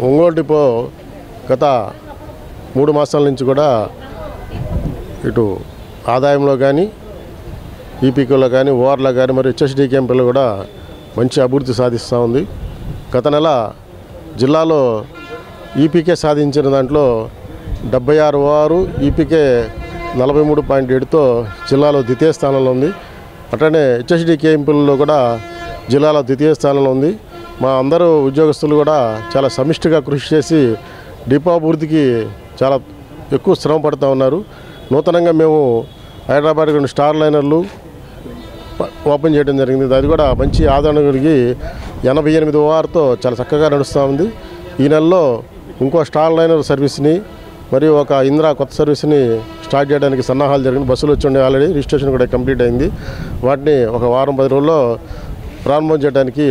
Speaker 5: ఒంగోలు డిపో గత 3 మాసాల నుంచి కూడా ఇటు ఆదాయంలో కానీ, ఈపీకోలో కానీ, ఓఆర్లో కానీ, మరియు హెచ్ఎస్డి క్యాంపులో కూడా మంచి అభివృద్ధి సాధిస్తూ ఉంది. గత నెల జిల్లాలో ఈపీకే సాధించిన దాంట్లో 76 ఓఆర్, ఈపీకే 43.7తో జిల్లాలో ద్వితీయ స్థానంలో ఉంది. అట్లనే హెచ్ఎస్డి క్యాంపుల్లో కూడా జిల్లాలో ద్వితీయ స్థానంలో ఉంది. మా అందరూ ఉద్యోగస్తులు కూడా చాలా సమిష్టిగా కృషి చేసి డిపో అభివృద్ధికి చాలా ఎక్కువ శ్రమ పడుతూ ఉన్నారు. నూతనంగా మేము హైదరాబాద్ 2 స్టార్ లైనర్లు ఓపెన్ చేయడం జరిగింది. అది కూడా మంచి ఆదరణ కలిగి 88 ఓఆర్తో చాలా చక్కగా నడుస్తూ ఉంది. ఈ నెలలో ఇంకో స్టార్ లైనర్ సర్వీస్ని మరియు ఒక ఇంద్రా కొత్త సర్వీస్ని స్టార్ట్ చేయడానికి సన్నాహాలు జరిగింది. బస్సులు వచ్చి ఆల్రెడీ రిజిస్ట్రేషన్ కూడా కంప్లీట్ అయింది. వాటిని ఒక వారం 10 రోజుల్లో ప్రారంభం చేయడానికి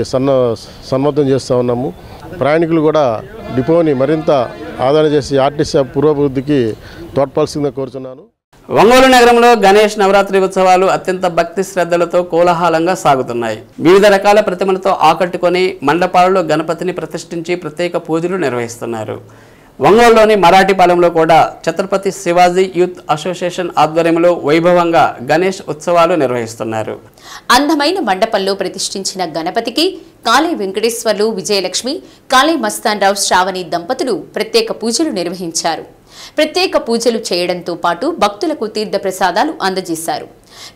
Speaker 5: సన్నద్ధం చేస్తూ ఉన్నాము. ప్రయాణికులు కూడా డిపోని మరింత ఆదరణ చేసి ఆర్టీసీ పురోభివృద్ధికి తోడ్పడాల్సిందిగా కోరుతున్నాను.
Speaker 1: ఒంగోలు నగరంలో గణేష్ నవరాత్రి ఉత్సవాలు అత్యంత భక్తి శ్రద్ధలతో కోలాహలంగా సాగుతున్నాయి. వివిధ రకాల ప్రతిమలతో ఆకట్టుకొని మండపాలలో గణపతిని ప్రతిష్ఠించి ప్రత్యేక పూజలు నిర్వహిస్తున్నారు. ఒంగోలులోని మరాఠీపాలెంలో కూడా ఛత్రపతి శివాజీ యూత్ అసోసియేషన్ ఆధ్వర్యంలో వైభవంగా గణేష్ ఉత్సవాలు నిర్వహిస్తున్నారు.
Speaker 2: అందమైన మండపంలో ప్రతిష్ఠించిన గణపతికి కాళీ వెంకటేశ్వర్లు, విజయలక్ష్మి, కాళీ మస్తాన్రావు శ్రావణి దంపతులు ప్రత్యేక పూజలు నిర్వహించారు. ప్రత్యేక పూజలు చేయడంతో పాటు భక్తులకు తీర్థ ప్రసాదాలు అందజేశారు.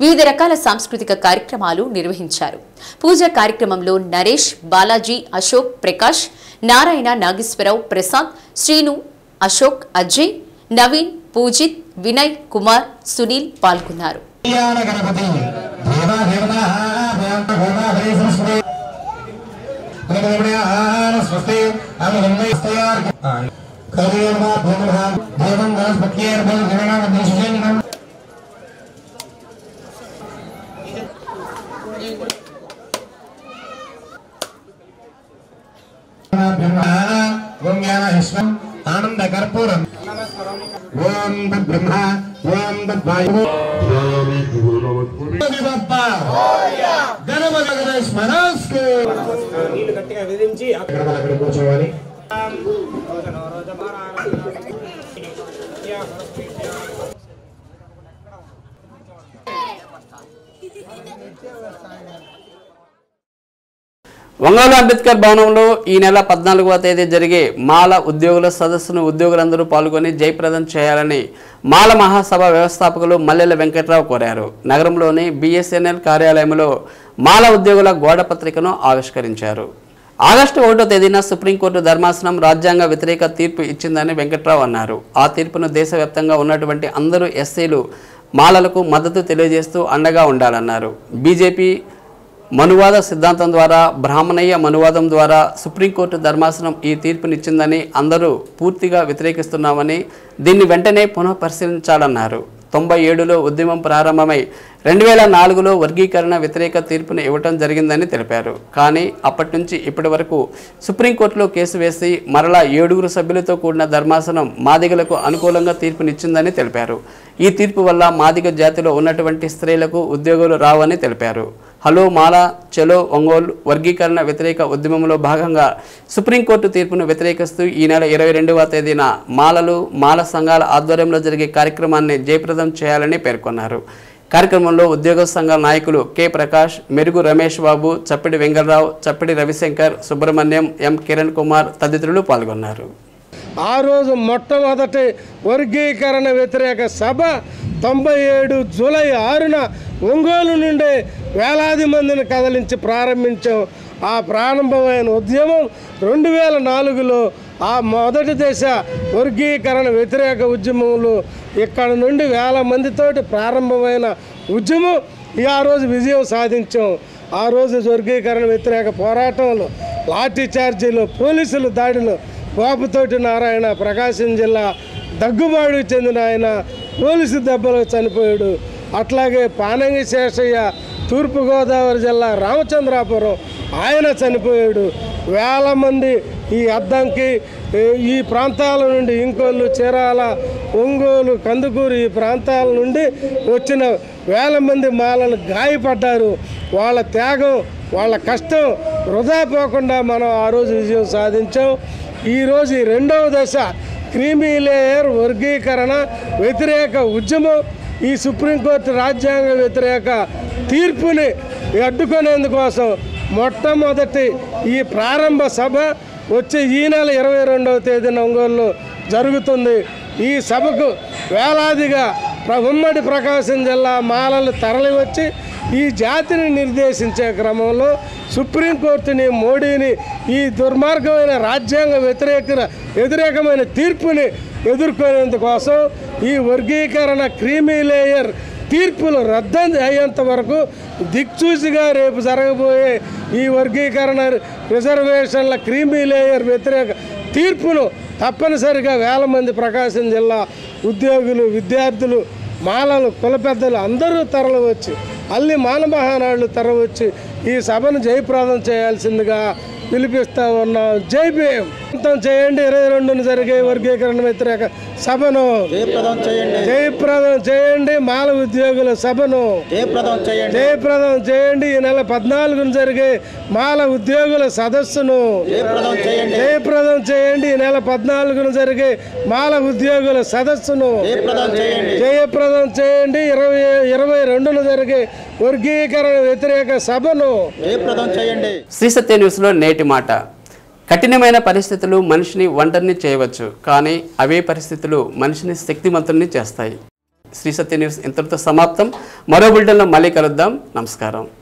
Speaker 2: వివిధ రకాల సాంస్కృతిక కార్యక్రమాలు నిర్వహించారు. పూజా కార్యక్రమంలో నరేష్, బాలాజీ, అశోక్, ప్రకాష్, నారాయణ, నాగేశ్వరరావు, ప్రసాద్, శ్రీను, అశోక్, అజయ్, నవీన్, పూజిత్, వినయ్, కుమార్, సునీల్ పాల్గొన్నారు.
Speaker 9: ఆనంద కర్పూరం ఓం బ్రహ్మ ఓం వాయు గణపతి స్మరాస్కు నీళ్ళు గట్టిగా విధించి అక్కడ కూర్చోవాలి.
Speaker 1: ఒంగోలు అంబేద్కర్ భవనంలో ఈ నెల 14వ తేదీ జరిగే మాల ఉద్యోగుల సదస్సును ఉద్యోగులందరూ పాల్గొని జయప్రదం చేయాలని మాల మహాసభ వ్యవస్థాపకులు మల్లెల వెంకట్రావు కోరారు. నగరంలోని బిఎస్ఎన్ఎల్ కార్యాలయంలో మాల ఉద్యోగుల గోడ పత్రికను ఆవిష్కరించారు. ఆగస్టు 1వ తేదీన సుప్రీంకోర్టు ధర్మాసనం రాజ్యాంగ వ్యతిరేక తీర్పు ఇచ్చిందని వెంకట్రావు అన్నారు. ఆ తీర్పును దేశవ్యాప్తంగా ఉన్నటువంటి అందరూ ఎస్సీలు మాలలకు మద్దతు తెలియజేస్తూ అండగా ఉండాలన్నారు. బీజేపీ మనువాద సిద్ధాంతం ద్వారా, బ్రాహ్మణయ్య మనువాదం ద్వారా సుప్రీంకోర్టు ధర్మాసనం ఈ తీర్పునిచ్చిందని అందరూ పూర్తిగా వ్యతిరేకిస్తున్నామని, దీన్ని వెంటనే పునఃపరిశీలించాలన్నారు. 97లో ఉద్యమం ప్రారంభమై 2004లో వర్గీకరణ వ్యతిరేక తీర్పును ఇవ్వటం జరిగిందని తెలిపారు. కానీ అప్పటి నుంచి ఇప్పటి వరకు సుప్రీంకోర్టులో కేసు వేసి మరలా 7 సభ్యులతో కూడిన ధర్మాసనం మాదిగలకు అనుకూలంగా తీర్పునిచ్చిందని తెలిపారు. ఈ తీర్పు వల్ల మాదిగ జాతిలో ఉన్నటువంటి స్త్రీలకు ఉద్యోగాలు రావని తెలిపారు. హలో మాల చలో ఒంగోలు వర్గీకరణ వ్యతిరేక ఉద్యమంలో భాగంగా సుప్రీంకోర్టు తీర్పును వ్యతిరేకిస్తూ ఈ నెల 22వ తేదీన మాలలు, మాల సంఘాల ఆధ్వర్యంలో జరిగే కార్యక్రమాన్ని జయప్రదం చేయాలని పేర్కొన్నారు. కార్యక్రమంలో ఉద్యోగ సంఘాల నాయకులు కె ప్రకాష్, మెరుగు రమేష్ బాబు, చప్పిడి వెంగళరావు, చప్పిడి రవిశంకర్, సుబ్రహ్మణ్యం, ఎం కిరణ్ కుమార్ తదితరులు పాల్గొన్నారు.
Speaker 11: ఆ రోజు మొట్టమొదటి వర్గీకరణ వ్యతిరేక సభ 97 జూలై 6న ఒంగోలు నుండి వేలాది మందిని కదిలించి ప్రారంభించాం. ఆ ప్రారంభమైన ఉద్యమం 2004లో ఆ మొదటి దశ వర్గీకరణ వ్యతిరేక ఉద్యమంలో ఇక్కడ నుండి వేల మందితోటి ప్రారంభమైన ఉద్యమం ఆ రోజు విజయం సాధించాం. ఆ రోజు వర్గీకరణ వ్యతిరేక పోరాటంలో లాఠీ చార్జీలు, పోలీసుల దాడిలో బాపుతోటి నారాయణ ప్రకాశం జిల్లా దగ్గుబాడుకు చెందిన ఆయన పోలీసు దెబ్బలో చనిపోయాడు. అట్లాగే పానంగి శేషయ్య తూర్పుగోదావరి జిల్లా రామచంద్రాపురం ఆయన చనిపోయాడు. వేల మంది ఈ అద్దంకి ఈ ప్రాంతాల నుండి ఇంకోళ్ళు, చీరాల, ఒంగోలు, కందుకూరు ఈ ప్రాంతాల నుండి వచ్చిన వేల మంది మాలలు గాయపడ్డారు. వాళ్ళ త్యాగం, వాళ్ళ కష్టం వృధా పోకుండా మనం ఆ రోజు విజయం సాధించాం. ఈరోజు ఈ రెండవ దశ క్రీమీ లేయర్ వర్గీకరణ వ్యతిరేక ఉద్యమం ఈ సుప్రీంకోర్టు రాజ్యాంగ వ్యతిరేక తీర్పుని అడ్డుకునేందుకోసం మొట్టమొదటి ఈ ప్రారంభ సభ వచ్చే ఈ నెల 22వ తేదీన ఒంగోలులో జరుగుతుంది. ఈ సభకు వేలాదిగా ఉమ్మడి ప్రకాశం జిల్లా మాలలు తరలివచ్చి ఈ జాతిని నిర్దేశించే క్రమంలో సుప్రీంకోర్టుని, మోడీని, ఈ దుర్మార్గమైన రాజ్యాంగ వ్యతిరేకమైన తీర్పుని ఎదుర్కొనేందుకోసం ఈ వర్గీకరణ క్రీమీ లేయర్ తీర్పులు రద్దు అయ్యేంత వరకు దిక్చూసిగా రేపు జరగబోయే ఈ వర్గీకరణ రిజర్వేషన్ల క్రీమీ లేయర్ వ్యతిరేక తీర్పును తప్పనిసరిగా వేల మంది ప్రకాశం జిల్లా ఉద్యోగులు, విద్యార్థులు, మాలలు, కుల పెద్దలు అందరూ తరలివచ్చి అల్లి మానమహానాడులు తరలివచ్చి ఈ సభను జయప్రదం చేయాల్సిందిగా పిలిపిస్తా ఉన్నాం. జై భీమ్. చేయండి 22న జరిగే వర్గీకరణ వ్యతిరేక సభను జయప్రదం చేయండి. మాల ఉద్యోగుల సభను జయప్రదం చేయండి. ఈ నెల 14న జరిగే మాల ఉద్యోగుల సదస్సును జయప్రదం చేయండి. ఈ నెల 14న జరిగే మాల ఉద్యోగుల సదస్సును జయప్రదం చేయండి. 22న జరిగే వర్గీకరణ వ్యతిరేక సభను జయప్రదం చేయండి.
Speaker 1: శ్రీ సత్య న్యూస్లో నేటి మాట. కఠినమైన పరిస్థితులు మనిషిని ఒంటరిని చేయవచ్చు, కానీ అవే పరిస్థితులు మనిషిని శక్తిమంతుల్ని చేస్తాయి. శ్రీ సత్య న్యూస్ ఇంతటితో సమాప్తం. మరో బులెటిన్లో మళ్ళీ కలుద్దాం. నమస్కారం.